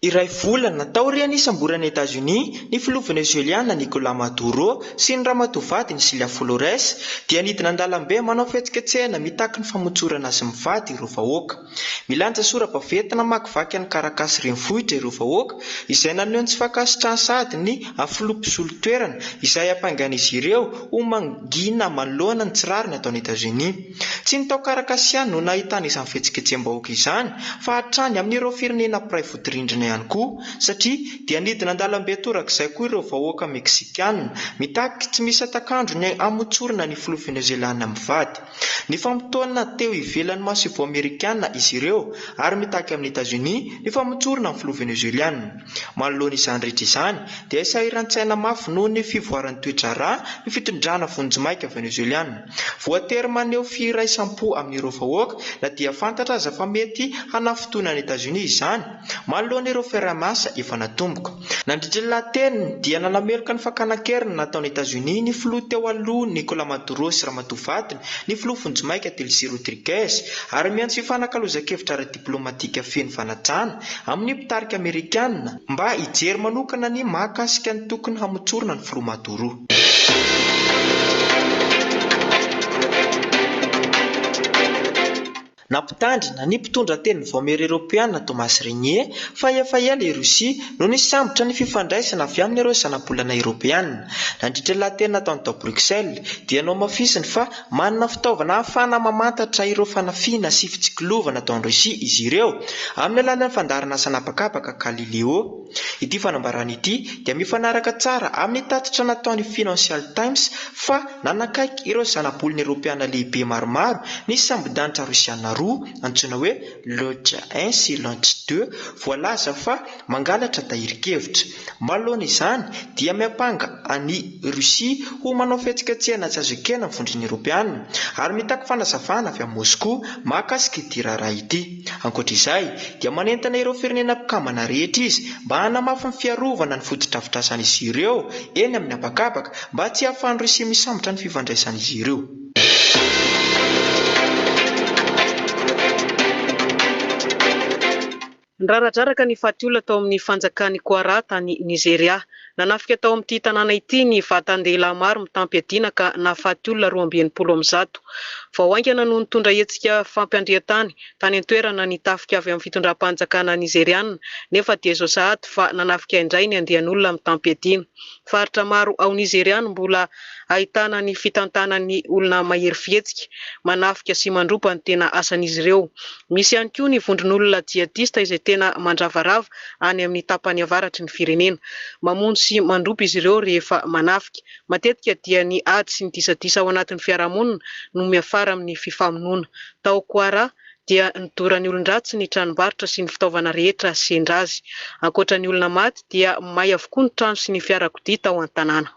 Iray volana taorian'ny samborana États-Unis ny filoha venezueliana Nicolas Maduro sy ny ramatoavadiny Cilia Flores dia nidina an-dalambe manao fihetsiketsehana mitaky ny famotsorana azy mivady ireo vahoaka. Milanja sora-baventina makivaky ny karakasy renivohitra ireo vahoaka izay naneho ny tsy fakasitrahany sady ny filoha-mpisolo-toerana izay ampangan'izy ireo ho mangina manoloana ny tsirariny ataon'ny États-Unis. Tsy ny tao karakasy ihany no nahitana izany fihetsiketseham-bahoaka izany fa hatrany amin'ireo firenena piray vodirindrina ihany koa satria dia nidina an-dalambe torak'izay koa ireo vahoaka Meksikana mitaky tsy misy atakandro ny amotsorana ny filoha venezuelana mivady. Ny famotoana teo ivelan'ny masivo amerikana izy ireo ary mitaky amin'ny États-Unis ny famotsorana ny filoha venezueliana. Manoloana izany rehetra izany dia isahiran-tsaina mafy noho ny fivoaran'ny toetra rà ny fitondrana vonjimaika venezueliana. Voatery maneho firaisampo amin'ireo vahoaka na dia fantatra aza fa mety hanafotoana ny États-Unis izany manoloana ireo fiaraha-miasa efa natomboka. Nandritra ny lateniny dia nanameloka ny fakana-keriny nataon'ny États-Unis ny filoha teo aloha Nicolas Maduro sy ramatoavadiny ny filoha vonjimaika Delcy Rodriguez ary miantso hifanankalozan-kevitra ara-diplomatika feno fanajana amin'ny mpitarika amerikana mba hijery manokana ny mahakasika ny tokony hamotsorana ny filoha Maduro. Nampitandrina ny mpitondra teny voamery Eropeana Thomas Renier fa efa ela i Rosia no nisambotra ny fifandraisana avy amin'ireo zanabolana Eropeana. Nandritra latena tao tao Bruxelles dia no mafisiny fa manana fitaovana ahafana mamantatra ireo fanafiana sy fitsikilovana tao Rosia izy ireo amin'ny alalan'ny fandarana sanapakapaka Galileo. Ity fanambarana ity dia mifanaraka tsara amin'ny tatitra nataon'ny Financial Times fa nanakaiky ireo zanabolana Eropeana lehibe maromaro ny sambodanitra Rosiana antsoina hoe Lodge 1 sy Lodge 2 voalaza fa mangalatra tahirikevitra. Manoloana izany dia miapanga any Rosia ho manao fihetsiketsehana tsy azo ekena amin'ny vondrony Eropeana ary mitaky fanazavana avy amin'ny Moscou mahakasika ity raharaha ity. Ankoatr'izay dia manentana ireo firenena mpikambana rehetra izy mba hanamafy ny fiarovana ny foto-drafitrasan'izy ireo eny amin'ny habakabaka mba tsy hahafahan'ny Rosia misambotra ny fifandraisan'izy ireo. Niraradraraka ny fatiolona tao amin'ny fanjakany Kwara tany Nigeria. Nanafika tao amin'ity tanàna ity ny vatan-dehilahy maro mitampiadiana ka nahafaty olona 220 vao haingana no nitondra hetsika fampiandrian-tany tany an-toerana ny tafika avy amin'ny fitondram-panjakana nigeriana nefa dia zao sahady fa nanafika indray ny andehan'olona mitampiadiana. Faritra maro ao Nigeriana mbola ahitana ny fitantanan'ny olona mahery fihetsika manafika sy mandropa ny tena asan'izy ireo. Misy ihany koa ny vondron'olona jihadista izay tena mandravarava any amin'ny tapany avaratry ny firenena. Mamono sy mandropa izy ireo rehefa manafika. Matetika dia ny ady sy ny disadisa ao anatin'ny fiarahamonina no miafara amin'ny fifamonoana. Tao Kwara dia nidoran'ny olon-dratsy ny tranombarotra sy ny fitaovana rehetra sendrazy. Ankoatra ny olona maty dia may avokoa ny trano sy ny fiarakodia tao an-tanàna.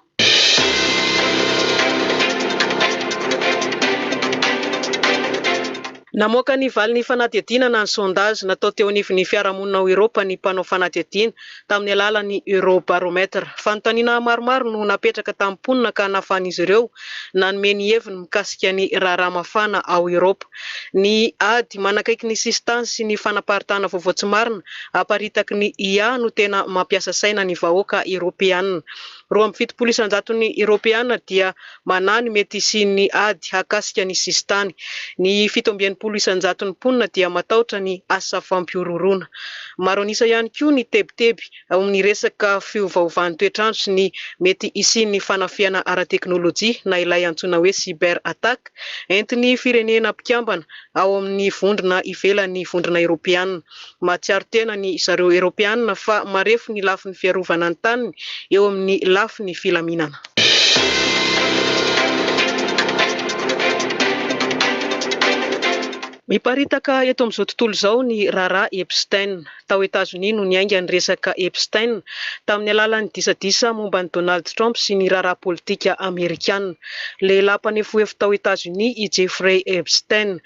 Namoaka ny valin'ny fanadihadiana na ny sondage natao teo anivon'ny fiarahamonina ao Eropa ny mpanao fanadihadiana tamin'ny alalan'ny Eurobarometra. Fanontaniana maromaro no napetraka tamin'ny mponina ka nahafahan'izy ireo nanome ny heviny mikasika ny raharaha mafana ao Eropa. Ny ady manakaiky ny sistans sy ny fanaparitahana vaovao tsy marina aparitaky ny IA no tena mampiasa saina ny vahoaka Eropeana. 270 ny Eropeana dia manany mety sy ny ady hakasika ny sistany. Ny 700 ny mponina dia matahotra ny asa fampiororona. Maro anisa ihany koa ny tebiteby ao amin'ny resaka fiovaovan'ny toetrandro sy ny mety isian'ny fanafiana ara-teknôlôjia na ilay antsoina hoe cyber attack entin'ny firenena mpikambana ao amin'ny vondrona ivelan'ny vondrona Eropeana. Mahatsiaro tena ny zareo Eropeana fa marefo ny lafin'ny fiarovana ny taniny eo amin'ny lafin'ny filaminana. Miparitaka eto amin'izao tontolo izao ny Raha Epstein. Tao États-Unis no niainga ny resaka Epstein tamin'ny alalan'ny disadisa momba ny Donald Trump sy ny raharaha politika Amerikana. Lehilahy mpanefohefo tao États-Unis i Jeffrey Epstein.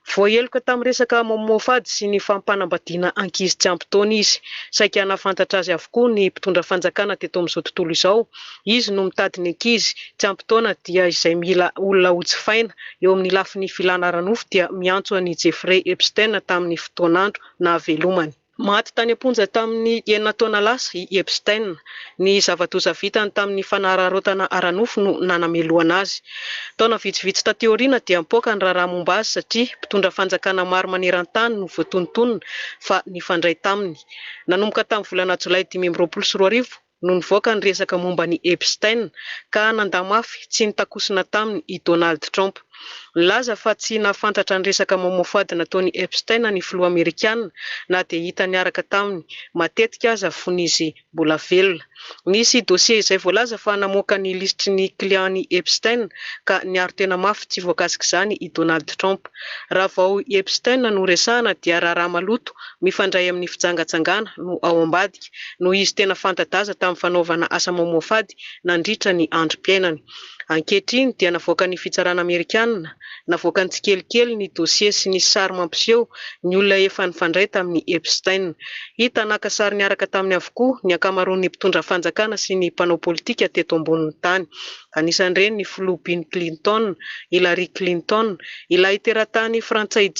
Voaheloka tamin'ny resaka momofady sy ny fampanambadiana ankizy tsy ampy taona izy. Saika hanafantatra azy avokoa ny mpitondra fanjakana teto amin'izao tontolo izao. Izy no mitady ny ankizy tsy ampy taona dia izay mila olona hojifaina eo amin'ny lafin'ny filana ranofo dia miantso an'i Jeffrey Epstein tamin'ny fotoanandro na velomany. Maty tany amponja tamin'ny 9 taona lasa i Epstein. Ny zava-doza vitany tamin'ny fanararotana aranofo no nanameloana azy. Taona vitsivitsy tateoriana dia mipoaka ny raharaha momba azy satria mpitondra fanjakana maro maneran-tany no voatonontonona fa nifandray taminy. Nanomboka tamin'ny volana Jolay 2024 no nivoaka ny resaka momba ny Epstein ka nandamafy tsy nitakosina taminy i Donald Trump. Laza fa tsy nafantatra ny resaka mamoafady nataony Epstein ny filoha Amerikana na dia hita niaraka taminy, matetika aza fonizy mbola velona. Nisy dossier izay voalaza fa namoaka ny listry ny client-ny Epstein ka niaro tena mafy tsy voakasika izany i Donald Trump. Raha vao Epstein no resahana dia raharaha maloto mifandray amin'ny fijangatsangana no ao ambadika no izy tena fanta-daza tamin'ny fanaovana asa mamoafady nandritra ny androm-piainany. Ankehitriny dia navoaka ny fitsarana Amerikana, navoaka ny tsikelikely ny dossier sy ny sary mampiseho ny olona efa nifandray tamin'ny Epstein. Hita naka sary niaraka taminy avokoa ny ankamaroan'ny mpitondra fanjakana sy ny mpanao politika teto ambonin'ny tany. Anisan'ireny ny filoha Bill Clinton, Hillary Clinton, ilay teratany FRANÇAIS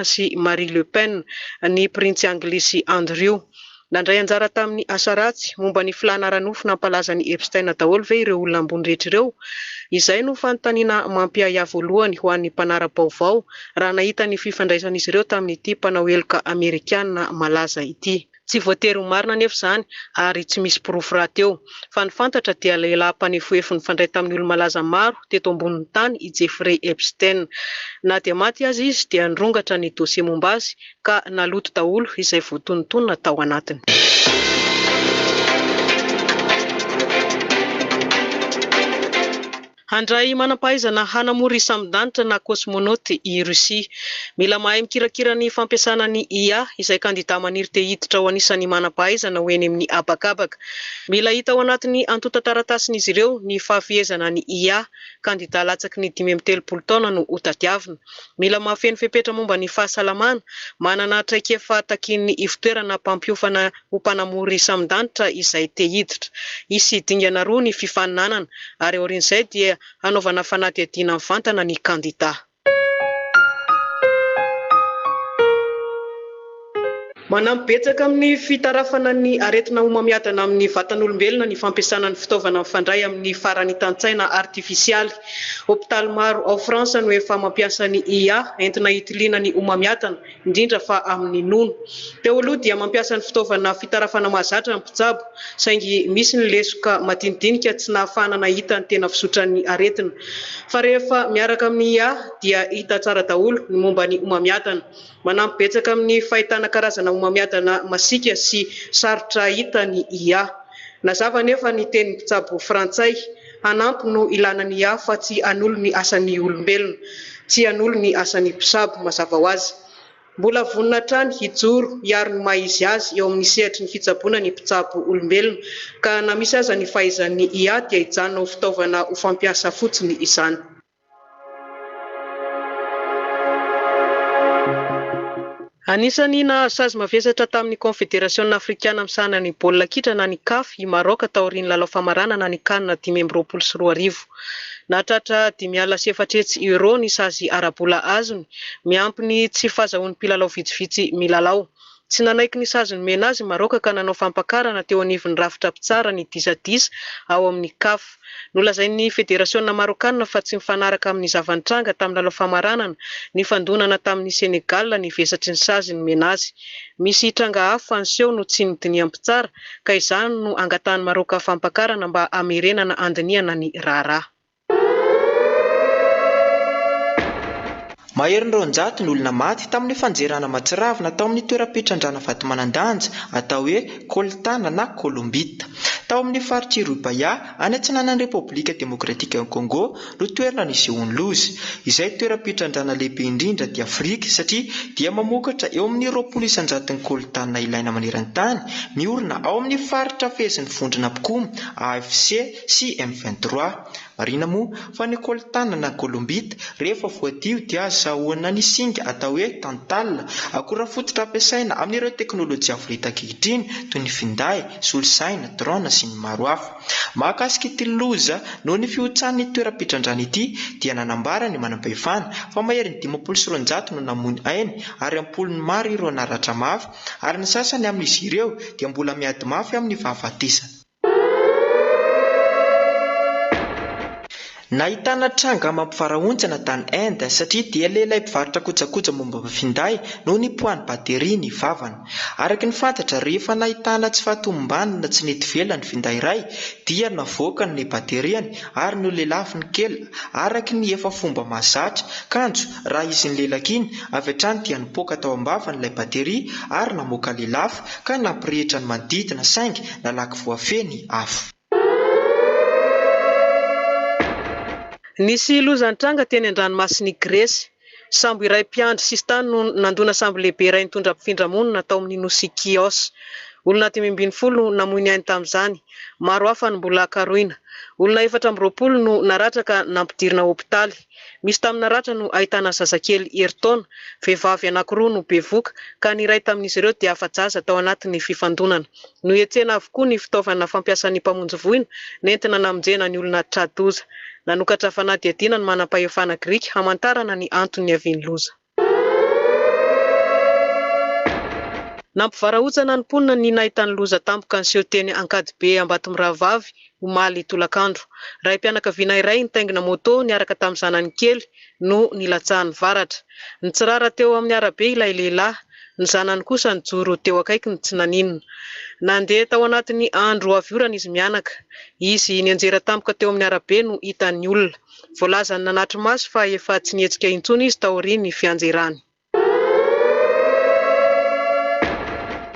sy Marie Le Pen, ny printsy anglisy Andrew. Nandray anjara tamin'ny asa ratsy momba ny filanaranofo nampalaza ny Epstein daholo ve ireo olona ambony rehetra ireo. Izay no fanontaniana mampiaya voalohany ho an'ny mpanara-baovao raha nahita ny fifandraisan'izy ireo tamin'ity mpanao heloka Amerikana malaza ity. Tsy voatery ho marina nefa izany ary tsy misy porofo raha teo. Fa ny fantatra dia lehilahy mpanefoefo nifandray tamin'ny olo-malaza maro teto ambonin'ny tany i Jeffrey Epstein. Na dia maty azy izy dia nirongatra ny dossier momba azy ka naloto daholo izay voatonontonona tao anatiny. Handray manam-pahaizana hanamora isamdanitra na cosmonaute i Russie. Mila mahay mikirakira ny fampiasana ny IA izay kandida maniry te hiditra ao anisan'ny manam-pahaizana ho eny amin'ny habakabaka. Mila hita ao anatin'ny antota taratasin'izy ireo ny fahafiezana ny IA. Kandida latsaky ny 5 taona no hotadiavina. Mila mahafeno fepetra momba ny fahasalamana, manana traikefa takin'ny ivotoerana mpampiofana ho mpanamory isamdanitra izay te hiditra. Isy dingana roa ny fifaninanana ary orin'izay dia hanaovana fanadihadiana mivantana ny kandida. Manampibetsaka amin'ny fitarafana ny aretina homamiadana amin'ny vatan'olombelona ny fampiasana ny fitaovana mifandray amin'ny farany tantsaina artifisialy. Hôpitaly maro ao France no efa mampiasa ny IA entina hitiliana ny homamiadana indrindra fa amin'ny nono. Teo aloha dia mampiasa ny fitaovana fitarafana mahazatra ny mpitsabo saingy misy ny lesoka madinidinika tsy nahafahana nahita ny tena fisotran'ny aretina. Fa rehefa miaraka amin'ny IA dia hita tsara daholo ny momba ny homamiadana. Manampibetsaka amin'ny fahitana karazana homamiadana masika sy sarotra hita ny IA. Nazava nefa ny teny mpitsabo frantsay, hanampy no ilana ny IA fa tsy hanolo ny asan'ny olombelona, tsy hanolo ny asan'ny mpisabo mazava ho azy. Mbola vonina trany hijoro hiaro ny maizy azy eo amin'ny sehatry ny fitsaboana ny mpitsabo olombelona ka na misy aza ny fahaizan'ny IA dia hijanona ho fitaovana ho fampiasa fotsiny izany. Anisany nahasazy mavesatra tamin'ny Confédération Africaine misahana ny baolina kitra na ny CAF i Maroc taorian'ny lalao famaranana ny CAN 2024. Nahatratra 5.7 euro ny sazy arabola azony, miampy ny tsy fahazahoan'ny mpilalao vitsivitsy milalao. Tsy nanaiky ny sazy nomena azy Maroc ka nanao fampakarana teo anivon'ny rafitra pitsara ny 10-10 ao amin'ny CAF. Nolazain'ny Fédération Marokana fa tsy mifanaraka amin'ny zavantranga tamin'ny lalao famaranana ny fandonana tamin'ny Sénégal ny vesatry ny sazy nomena azy. Misy tranga hafa anseho no tsy nodiniam pitsara ka izany no angatahan'ny Maroc fampakarana mba hamerenana andiniana ny Raha. Maherin'ireo njato ny olona maty tamin'ny fanjerana matsiravina tao amin'ny toeram-pitrandrana vato-manandanja atao hoe koltana na kolombita. Tao amin'ny faritra Rubaya any antsinanan'ny Repoblika Demokratika ny Congo no toerana nisy onlozy. Izay toeram-pitrandrana lehibe indrindra dia Afrika satria dia mamokatra eo amin'ny 20,000 ny koltana ilaina maneran-tany miorina ao amin'ny faritra fezin'ny vondrona Pokoma, AFC sy M23. Marina moa fa ny kolotanana kolombita rehefa voadio dia azahoana ny singa atao hoe tantalina, akora fototra ampiasaina amin'ireo teknôlôjia avo hita ankehitriny toy ny finday, solosaina, drone sy ny maro hafa. Mahakasika ity loza noho ny fiotsan'ny toeram-pitrandrana ity dia nanambara ny manam-pahefana fa mahery ny 500 no namony ainy ary ampolony maro ireo naratra mafy ary ny sasany amin'izy ireo dia mbola miady mafy amin'ny fahafatesana. Nahitana tranga mampivarahontsana tany Inde satria dia lehilahy mpivarotra kojakoja momba finday noho ny poany bateria ny vavany. Araka ny fantatra rehefa nahitana tsy fahatomombanina tsy nety velany finday iray dia navoaka ny bateriany ary nolelafiny kely araka ny efa fomba mahazatra. Kanjo raha izy ny lelakiny avy hatrany dia nipoaka tao ambava n'ilay bateria ary namoaka lelafo ka nampirehitra ny manodidina saingy nalaky voafeny afo. Nisy lozan'ny tranga teny an-dranomasiny Gresy. Sambo iray mpiandry sisy tany no nandona sambo lehibe iray nitondra mpifindra-monina tao amin'ny nosy Chios. Olona 10 namoy ny ainy tamin'izany. Maro hafa ny mbola karoina. Olona 420 no naratra ka nampidirina hopitaly. Misy tamin'ny naratra no ahitana zazakely eritaona, vehivavy anankiroa no bevoka ka ny iray tamin'izy ireo dia afa-jaza tao anatin'ny fifandonana. Nohetsena avokoa ny fitaovana fampiasan'ny mpamonjy voina nentina namonjena ny olona tradoza. Nanokatra fanadihadiana ny manam-pahefana Grika hamantarana ny antony aviany loza. Nampivarahontsana ny mponina ny nahitany loza tampoka ny seho teny Ankadibe Ambatomirahavavy omaly tolakandro. Raim-pianakaviana iray nitaingina moto niaraka tamin'ny zanany kely no nilatsahany varatra. Nitsirara teo amin'ny arabe ilay lehilahy, ny zanany kosa nijoro teo akaikiny tsy naninona. Nandeha tao anatin'ny andro aviorana izy mianaka. Izy nianjera tampoka teo amin'ny arabe no hitan'ny olona. Voalaza ny nanatry maso fa efa tsy nietsika intsony izy tao aoriany fianjerany.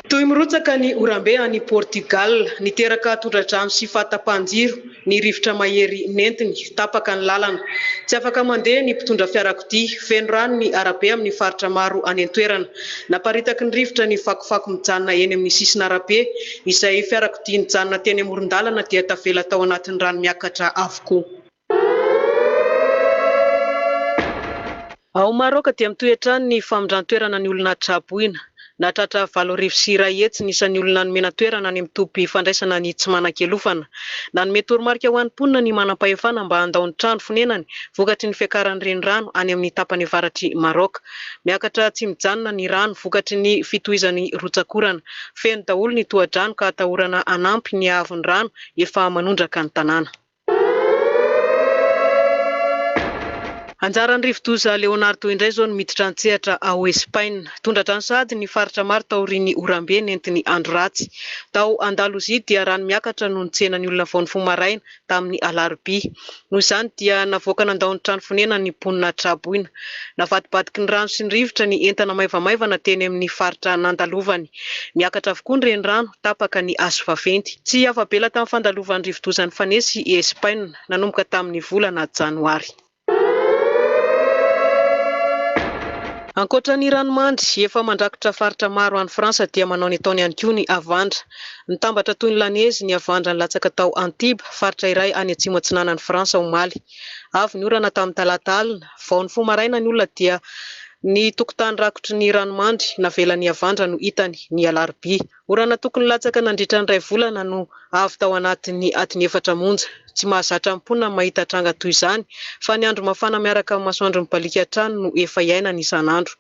Toy mirotsaka ny orambe any Portugal, niteraka tondra-drano sy fahatapahan-jiro, ny rivotra mahery nentiny, tapaka ny lalana. Tsy afaka mandeha ny mpitondra fiarakodia, feno rano ny arabe amin'ny faritra maro any an-toerana. Naparitaky ny rivotra ny fakofako mijanona eny amin'ny sisina arabe, izay fiarakodia nijanona teny amoron-dalana dia tavela tao anatin'ny rano miakatra avokoa. Ao Maroka dia mitoetrany ny famondran-toerana ny olona traboina. Natratra 8 hetsy nisan'ny olona nomena toerana any amin'ny toby fandraisana ny tsy manan-kelofana. Nanome toromarika ho an'ny mponina ny manam-pahefana mba handao ny trano fonenany vokatry ny fiakaran'ny renirano any amin'ny tapany avaratry Maroka. Miakatra tsy mijanona ny rano vokatry ny fitohizan'ny rotsakorana. Feno daholo ny toha-drano ka atahorana anampy ny haavon'ny rano efa manondraka ny tanàna. Anjaran'ny rivodoza Leonardo indray zao no miditra an-tsehatra ao Espaina. Tondra-drano sady ny faritra maro taorian'ny orambe nentiny andro ratsy. Tao Andalozia dia rano miakatra no nitsenan'ny olona vao ny fomaraina tamin'ny alarobia. Noho izany dia navoaka nandao ny trano fonena ny mponina traboina. Navadibadiky ny rano sy ny rivotra ny entana maivamaivana teny amin'ny faritra nandalovany. Miakatra avokoa ny renirano tapaka ny hazo vaventy. Tsy afa-bela tamin'ny fandalovan'ny rivodozan'ny fanesy i Espaina nanomboka tamin'ny volana Janoary. Ankoatra ny ranomandry efa mandrakotra faritra maro any Fransa dia manao ny ataony ihany koa ny avandra. Nitambatra toy ny lanezy ny avandra nilatsaka tao Antibes, faritra iray any atsimo atsinanan'ny Fransa omaly. Avy ny orana tamin'ny talata alina, vao ny fomaraina ny olona dia ny tokotany rakotry ny ranomandry navela ny avandra no hitany ny alarobia. Orana tokony latsaka nandritra ny 2 volana no avy tao anatin'ny adiny 4 monja. Tsy mahazatra mponina mahita tranga toy izany fa ny andro mafana miaraka amin'ny masoandro mibalika trano no efa iainany isan'andro.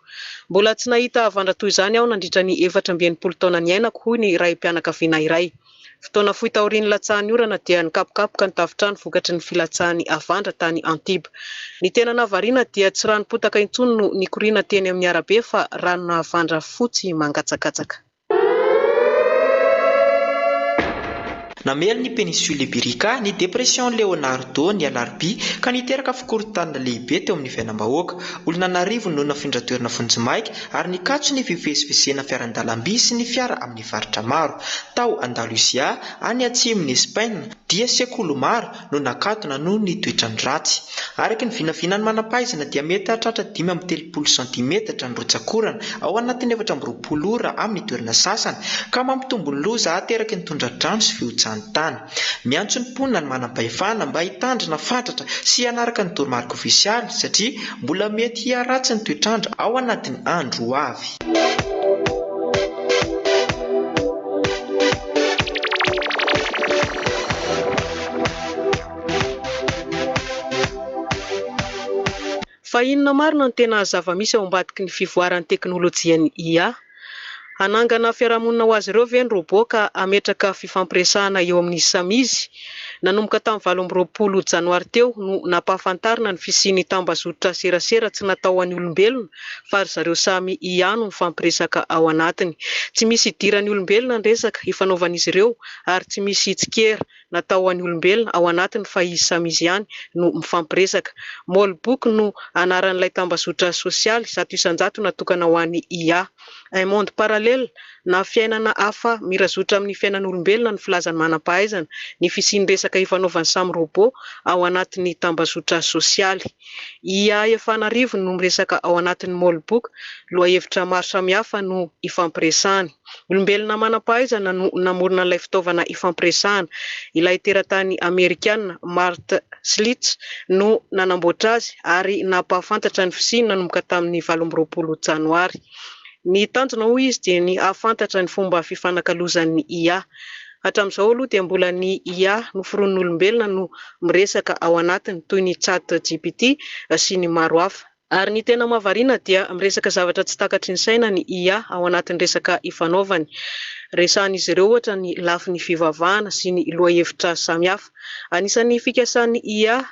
Mbola tsy nahita avandra toy izany aho nandritra ny 420 taona ny ainako hoy ny raim-pianakaviana iray. Fotoana fohy taorian'ny latsahan'ny orana dia nikapokapoka ny tafitrano vokatry ny filatsahan'ny avandra tany Antibes. Ny tena nahavariana dia tsy ranom-potaka intsony no nikoriana teny amin'ny arabe fa ranona avandra fotsy mangatsakatsaka. Namely ny péninsule ibérique ny dépression Leonardo ny alarobia ka niteraka fikorotanana lehibe teo amin'ny fiainam-bahoaka. Olona narivo no nafindra-toerana vonjimaika ary nikatso ny fivezivezena fiaran-dalamby sy ny fiara amin'ny faritra maro. Tao Andalozia any atsimon'ny Espaina dia sekolo maro no nakatona noho ny toetrany ratsy. Araka ny vinavinany manam-pahaizana dia mety hahatratra 5.30 cm ny rotsakorana ao anatin'ny 420 ora amin'ny toerana sasany ka mampitombo ny loza ateraky ny tondra-drano sy fiotsana. izany tany. Miantso ny mponina ny manam-pahefana mba hitandrina fatratra sy hanaraka ny toromarika ofisialy satria mbola mety hiaratsy ny toetrandro ao anatin'ny andro ho avy. Fa inona marina ny tena zava-misy ao ambadiky ny fivoaran'ny teknôlôjian'ny IA? Anangana fiarahamonina ho azy ireo ve ny robot ka ametraka fifampiresahana eo amin'ny samizy? Nanomboka tamin'ny 20 janoary teo no nampahafantarina ny fisian'ny tambazotra serasera tsy natao an'ny olombelona fa ry zareo samy IA no mifampiresaka ao anatiny. Tsy misy idiran'ny olombelona ny resaka ifanaovan'izy ireo ary tsy misy tsikera natao an'ny olombelona ao anatiny fa izy samizy ihany no mifampiresaka. Molbook no anaran'ilay tambazotra sosialy zato isan-jato natokana ho an'ny IA. Un monde parallèle na fiainana hafa mirazotra amin'ny fiainan'ny olombelona ny filazany manam-pahaizana ny fisian'ny resaka ifanaovan'ny samy robot ao anatin'ny tambazotra sosialy. IA efa anarivo no miresaka ao anatin'ny molbook, lohahevitra maro samihafa no ifampiresahany. Olombelona manam-pahaizana no namorona ilay fitaovana ifampiresahana. Ilay teratany Amerikana Mart Slits no nanamboatra azy ary napahafantatra ny fisiany nanomboka tamin'ny 20 janoary. Ny tanjona hoy izy dia ny ahafantatra ny fomba fifanakalozan'ny IA. Hatramin'izao aloha dia mbola ny IA noforon'ny olombelona no miresaka ao anatiny toy ny chat GPT sy ny maro hafa. Ary ny tena mahavariana dia miresaka zavatra tsy takatry ny saina ny IA ao anatin'ny resaka ifanaovany. Resahan'izy ireo ohatra ny lafin'ny fivavahana sy ny lohahevitra samihafa. Anisan'ny fikasan'ny IA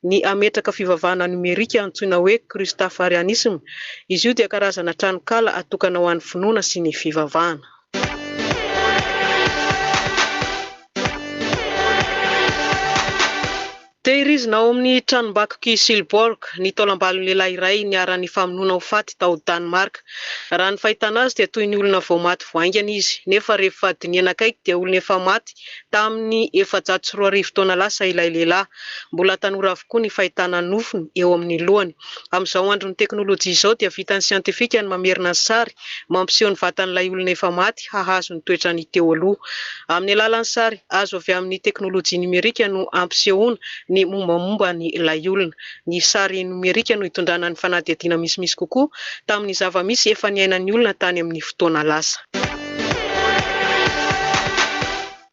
ny ametraka fivavahana numerika antsoina hoe crustafarianisme. Izy io dia karazana tranokala atokana ho an'ny finoana sy ny fivavahana. Tehirizina ao amin'ny tranombakoky Silborg ny taolam-balon'ny lehilahy iray niara-ny famonoana ho faty tao Danemark. Raha ny fahitana azy dia toy ny olona vao maty voaingana izy, nefa rehefa diniana akaiky dia olona efa maty tamin'ny 404 taona lasa ilay lehilahy. Mbola tanora avokoa ny fahitana nofony eo amin'ny lohany. Amin'izao andron'ny teknôlôjia izao dia vitan'ny siantifika ny mamerina ny sary mampiseho ny vatan'ilay olona efa maty hahazo ny toetrany teo aloha. Amin'ny alalan'ny sary azo avy amin'ny teknôlôjia numerika no ampisehoana ny mombamomba ny ilay olona. Ny sary numerika no hitondrana ny fanadihadiana misimisy kokoa tamin'ny zava-misy efa niainan'ny olona tany amin'ny fotoana lasa.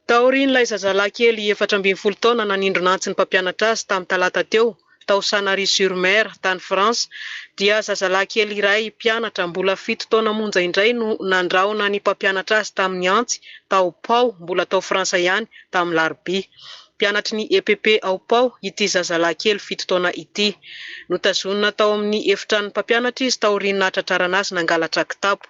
Taorian'ilay zazalahy kely 14 taona nanindronantsy ny mpampianatra azy tamin'ny talata teo tao Sanary-sur-Mer tany France dia zazalahy kely iray mpianatra mbola 7 taona monja indray no nandraona ny mpampianatra azy tamin'ny antsy tao Pau mbola tao Fransa ihany tamin'ny larobia. Mpianatry ny EPP ao Pau ity zazalahy kely 7 taona ity. Notazonina tao amin'ny efitrano mpampianatra izy taorian'ny nahatratrarana azy nangalatra kitapo.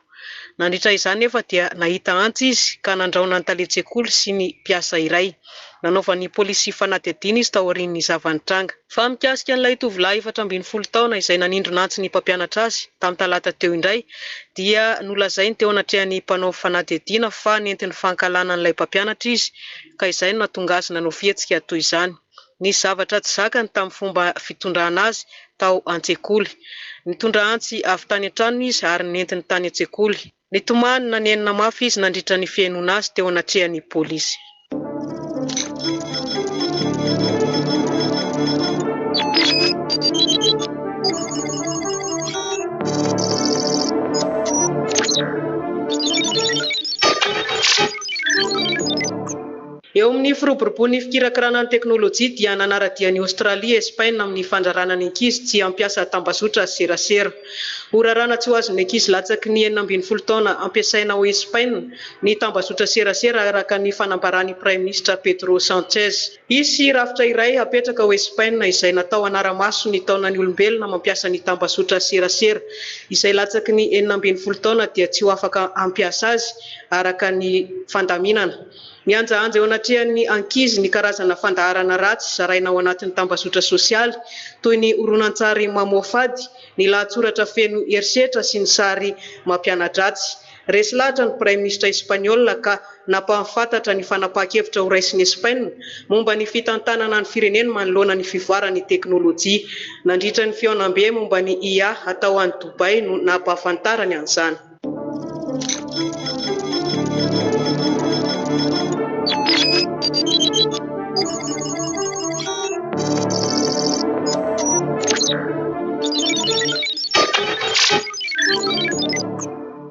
Nandritra izany nefa dia nahita antsy izy ka nandraona ny taletsekoly sy ny mpiasa iray. Nanaovan'ny polisy fanadihadiana izy taorian'ny zavanitranga. Fa mikasika an'ilay tovolahy 17 taona izay nanindronantsy ny mpampianatra azy tamin'ny talata teo indray dia nolazainy teo anatrehan'ny mpanao fanadihadiana fa nentin'ny fankalana an'ilay mpampianatra izy ka izay no nahatonga azy nanao fihetsika toy izany. Nisy zavatra tsy zakany tamin'ny fomba fitondrana azy tao an-tsekoly. Nitondra antsy avy tany an-tranony izy ary nentiny tany an-tsekoly. Nitomany nanenina mafy izy nandritra ny fihainoana azy teo anatrehan'ny polisy. Eo amin'ny firoborobon'ny fikirakirana ny teknôlôjia dia nanaradian'i Aostralia Espagne amin'ny fandrarana ny ankizy tsy ampiasa tambazotra serasera. Horarana tsy ho azon'ny ankizy latsaky ny 19 taona ampiasaina ao Espagne ny tambazotra serasera araka ny fanambaran'ny Prime Ministre Pedro Sánchez. Isy rafitra iray apetraka ao Espagne izay natao anara-maso ny taonan'ny olombelona mampiasa ny tambazotra serasera. Izay latsaky ny 19 taona dia tsy ho afaka ampiasa azy araka ny fandaminana. Mianjaanja eo anatrehan'ny ankizy ny karazana fandaharana ratsy zaraina ao anatin'ny tambazotra sosialy toy ny horonan-tsary mamofady, ny lahatsoratra feno herisetra sy ny sary mampiana-dratsy. Resy lahatra ny Prime Ministre Espagnol ka nampahafantatra ny fanapahan-kevitra ho raisin'ny Espagne momba ny fitantanana ny firenena manoloana ny fivoaran'ny teknôlôjia. Nandritra ny fihaonam-be momba ny IA atao any Dubai no nampahafantarany an'izany.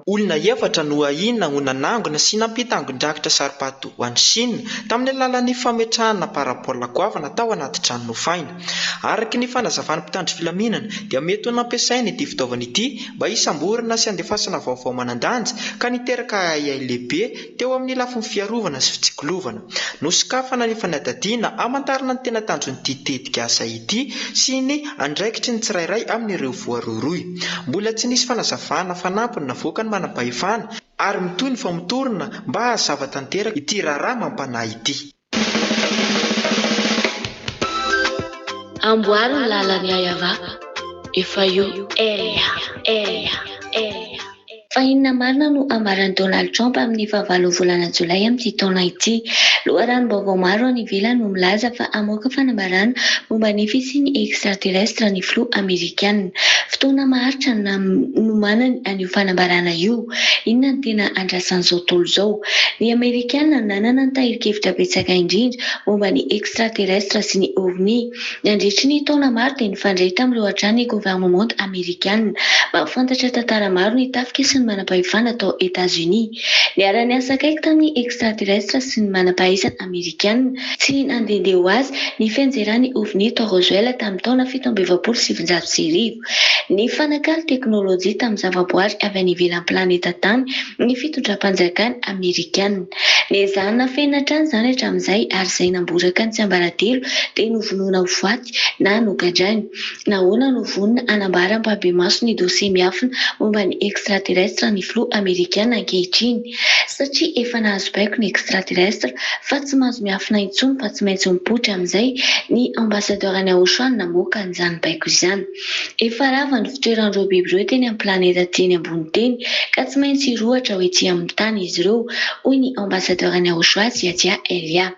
olona efatra no ahina ho nanangona sy nampitangon-drakitra saropato ho an'ny Chine tamin'ny alalan'ny fametrahana parabola goavana tao anaty trano nofaina. Araky ny fanazavana mpitandro filaminana dia mety ho nampiasaina ity fitaovana ity mba hisamborana sy handefasana vaovao manandanja ka niteraka ilay lehibe teo amin'ny lafin'ny fiarovana sy fitsikilovana. Nosokafana ny fanadadiana amantarana ny tena tanjon'ity tetika asa ity sy ny andraikitry ny tsirairay amin'ireo voaroiroy. Mbola tsy nisy fanazavana fanampiny navoaka ny manam-pahefana ary mitoy ny famotorana mba hazava tanteraka ity Raha mampanahy ity. Amboarina lalany YAHVAH efa io fa inona marina no amaran'i Donald Trump amin'ny 9 volana Jolay amin'ity taona ity. Loharanom-baovao maro any ivelany no milaza fa hamoaka fanambarana momba ny fisian'ny extraterrestre ny filoha Amerikanina. Fotoana maharitra no manany an'io fanambarana io. Inona no tena andrasan'izao tontolo izao? Ny Amerikanina nanana ny tahirin-kevitra betsaka indrindra momba ny extraterrestre sy ny ovni. Nandritry ny taona maro dia nifandray tamin'ireo hatrany gouvernement Amerikanina mba hafantatra tantara maro ny tafika sy ny manam-pahefana tao États-Unis. Niara-ny asa kaiky tamin'ny extraterrestre sy ny manam-pahaizana Amerikanina tsy nandehandeha ho azy ny fianjerany ovni tao Roswell tamin'ny taona 1790. Ny fanakalo teknôlôjia tamin'ny zavaboary avy any ivelan'ny planeta Tany ny fitondram-panjakana Amerikanina. Niezahana fena hatrany izany hatramin'izay ary izay namboraka ny tsiambaratelo dia novonoina ho faty na nogadrainy. Nahoana no vonona anambara mpabe-maso ny dosie miafina momba ny extraterrestre ny filoha Amerikanina ankehitriny. Satria efa nahazo baiko ny extraterrestre fa tsy mahazo miafina intsony fa tsy maintsy mipoitra amin'izay ny ambassadeur-ny YAHVAH namoaka an'izany baiko izany. Efa rava ny fitoeran'ireo biby ireo teny amin'ny planeta teny ambony teny ka tsy maintsy hirohatra ho ety amin'ny tany izy ireo, hoy ny ambassadeur-ny YAHVAH Elia.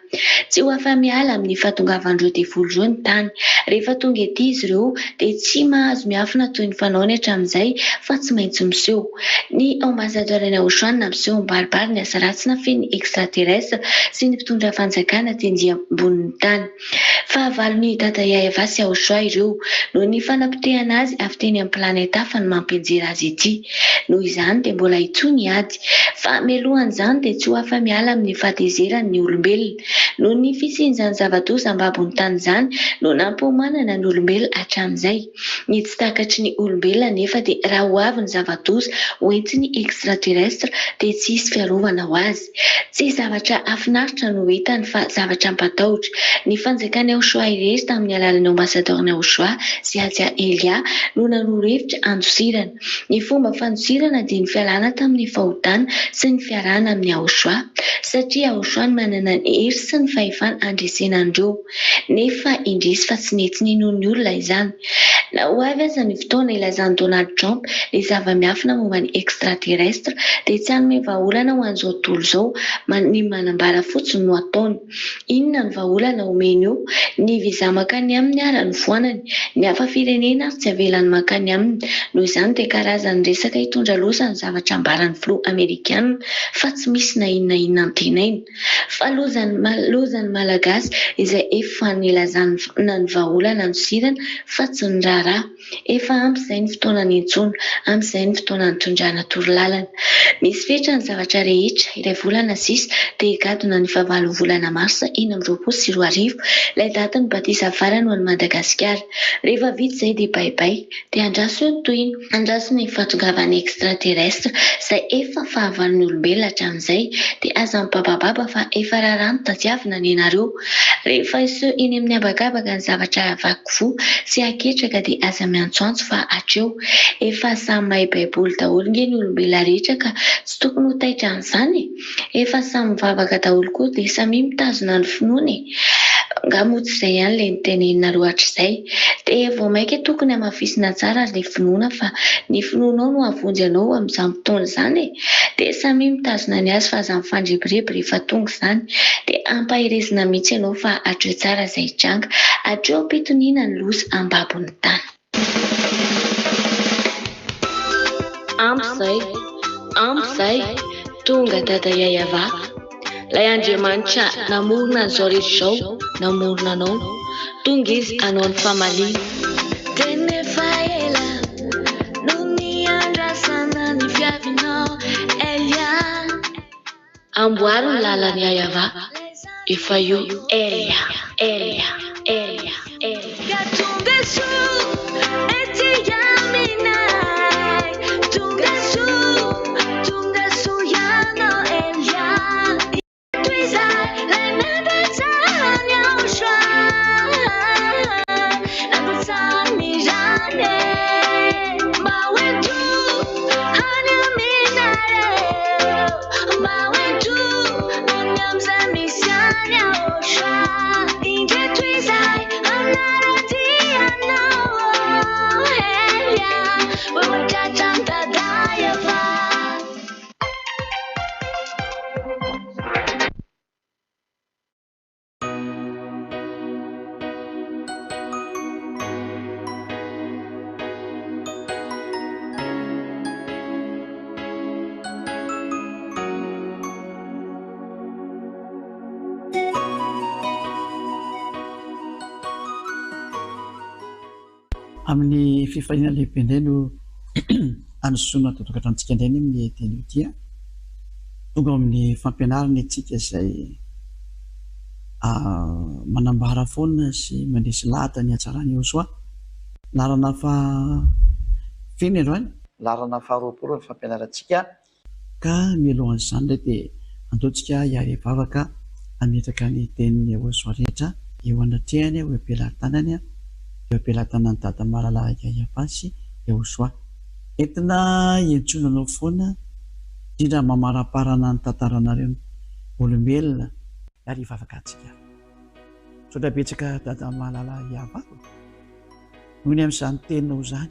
Tsy ho afa-miala amin'ny fahatongavan'ireo devoly ireo ny tany. Rehefa tonga ety izy ireo dia tsy mahazo miafina toy ny fanaony hatramin'izay fa tsy maintsy miseho. Ny ambassadeur-ny YAHVAH nampiseho mibaribary ny asa ratsy nafen'ny extraterrestre sy ny mpitondra fanjakana tendy ambonin'ny tany. Fahavalon'ny dada YAHVAH sy YAHVAH ireo noho ny fanampitehana azy avy teny amin'ny planeta hafa ny mampianjera azy ity. Noho izany dia mbola intsony ady fa mialohan'izany dia tsy ho afa-miala amin'ny fahatezeran'ny olombelona. Noho ny fisian'izany zava-doza ambabon'ny tany izany no nampihomanana ny olombelona hatramin'izay. Ny tsy takatry ny olombelona nefa dia raha ho avy ny zava-doza hoentin'ny extraterrestre dia tsy hisy fiarovana ho azy. Tsy zavatra afinaritra no hitany fa zavatra ampatahotra. Ny fanjakana YAHVAH irery tamin'ny alalan'ny ambassadeur-ny YAHVAH sy Elia no nanoro-hevitra handosirana. Ny fomba fandosirana dia ny fialana tamin'ny fahotana sy ny fiarahana amin'ny YAHVAH satria YAHVAH manana ny hery sy ny fahefana handresena andreo. Nefa indrisy fa tsy nety ninon'ny olona izany. Na ho avy aza ny fotoana ilazan'i Donald Trump ny zava-miafina momba ny extraterrestre dia tsy hanome vahaolana ho an'izao tontolo izao ny manambara fotsiny no ataony. Inona ny vahaolana omeny eo? Ny viza makany aminy ara ny voanany. Ny hafa firenena ary tsy avelany makany aminy. Noho izany dia karazan'ny resaka hitondra loza ny zavatra ambaran'ny filoha Amerikanina fa tsy misy na inona inona antenaina. Fa lozan'ny malagasy izay efa nilazany na ny vahaolana andosirana fa tsy ny raharaha. Efa ampy izay ny fotoana ny intsony, ampy izay ny fotoana ny tondrana torolalana. Misy fetra ny zavatra rehetra. Iray volana sisa dia higadona ny 9 volana Marsa 2024 ilay daty ny batisa farany ho an'i Madagasikara. Rehefa vita izay dia baibay dia andraso eo tohiny. Andraso ny fahatongavan'ny extraterrestre izay efa fahavalon'ny olombelona hatramin'izay dia aza mibabababa fa efa rarano tadiavina ny ianareo. Rehefa iseho eny amin'ny habakabaka ny zavatra vakovo sy aketraka dia aza miantsoantso fa hatreo. Efa samy mahay baiboly daholo nge ny olombelona rehetra ka tsy tokony ho taitra an'izany. Efa samy mivavaka daholo koa dia samy mitazona ny finoany. Ngamotsy izay ihany ilay nitenenina hatr'izay. Dia vao maika tokony hamafisina tsara ilay finoana fa ny finoanao no havonjy anao amin'izany fotoana izany. Dia samy mitazona ny azy fa aza mifandrebireby rehefa tonga izany. Dia ampahirezina mihitsy ianao fa hatreo tsara izay tranga. Hatreo ampitoniana ny loza ambabon'ny tany. Amp'izay tonga dada YAHVAH. Ilay Andriamanitra namorona an'izao rehetra izao namorona anao. Tonga izy hanao ny famaliana. Tenefa ela no ny andrasana ny fiavinao amboary ny lalany YAHVAH efa io elia elia elia elia tonga soa ety aminay tonga soa ianao elia toizay lay nambatsahany YAHOSHUAH nambatsahany mirane maoento hany aminareo maoento any amizay misy any YAHOSHUAH indray toizay aminarety ianao elia voatratra midada YAHVAH amin'ny fifaliana lehibe indray no anosoana totokatranintsika indray ny amin'ny teny tia tonga amin'ny fampianarana itsika izay manambara foana sy mandresy lahatra ny hatsarany YAHOSHUAH larana feny androany larana faharoapolo ny fampianarantsika ka mialohan'izany indray dia andaontsika hiary vavaka hametraka ny tenin'ny YAHOSHUAH rehetra eo anatrehany eo ampelantanany eo ampelantanany dada malalahaka YAHVAH sy YAHOSHUAH entina hiantsonanao foana indrindra mamaraparana ny tantaranareo olombelona ary vavaka antsika sotra betsaka dada malala YAHVAH nohony amin'izany teninao izany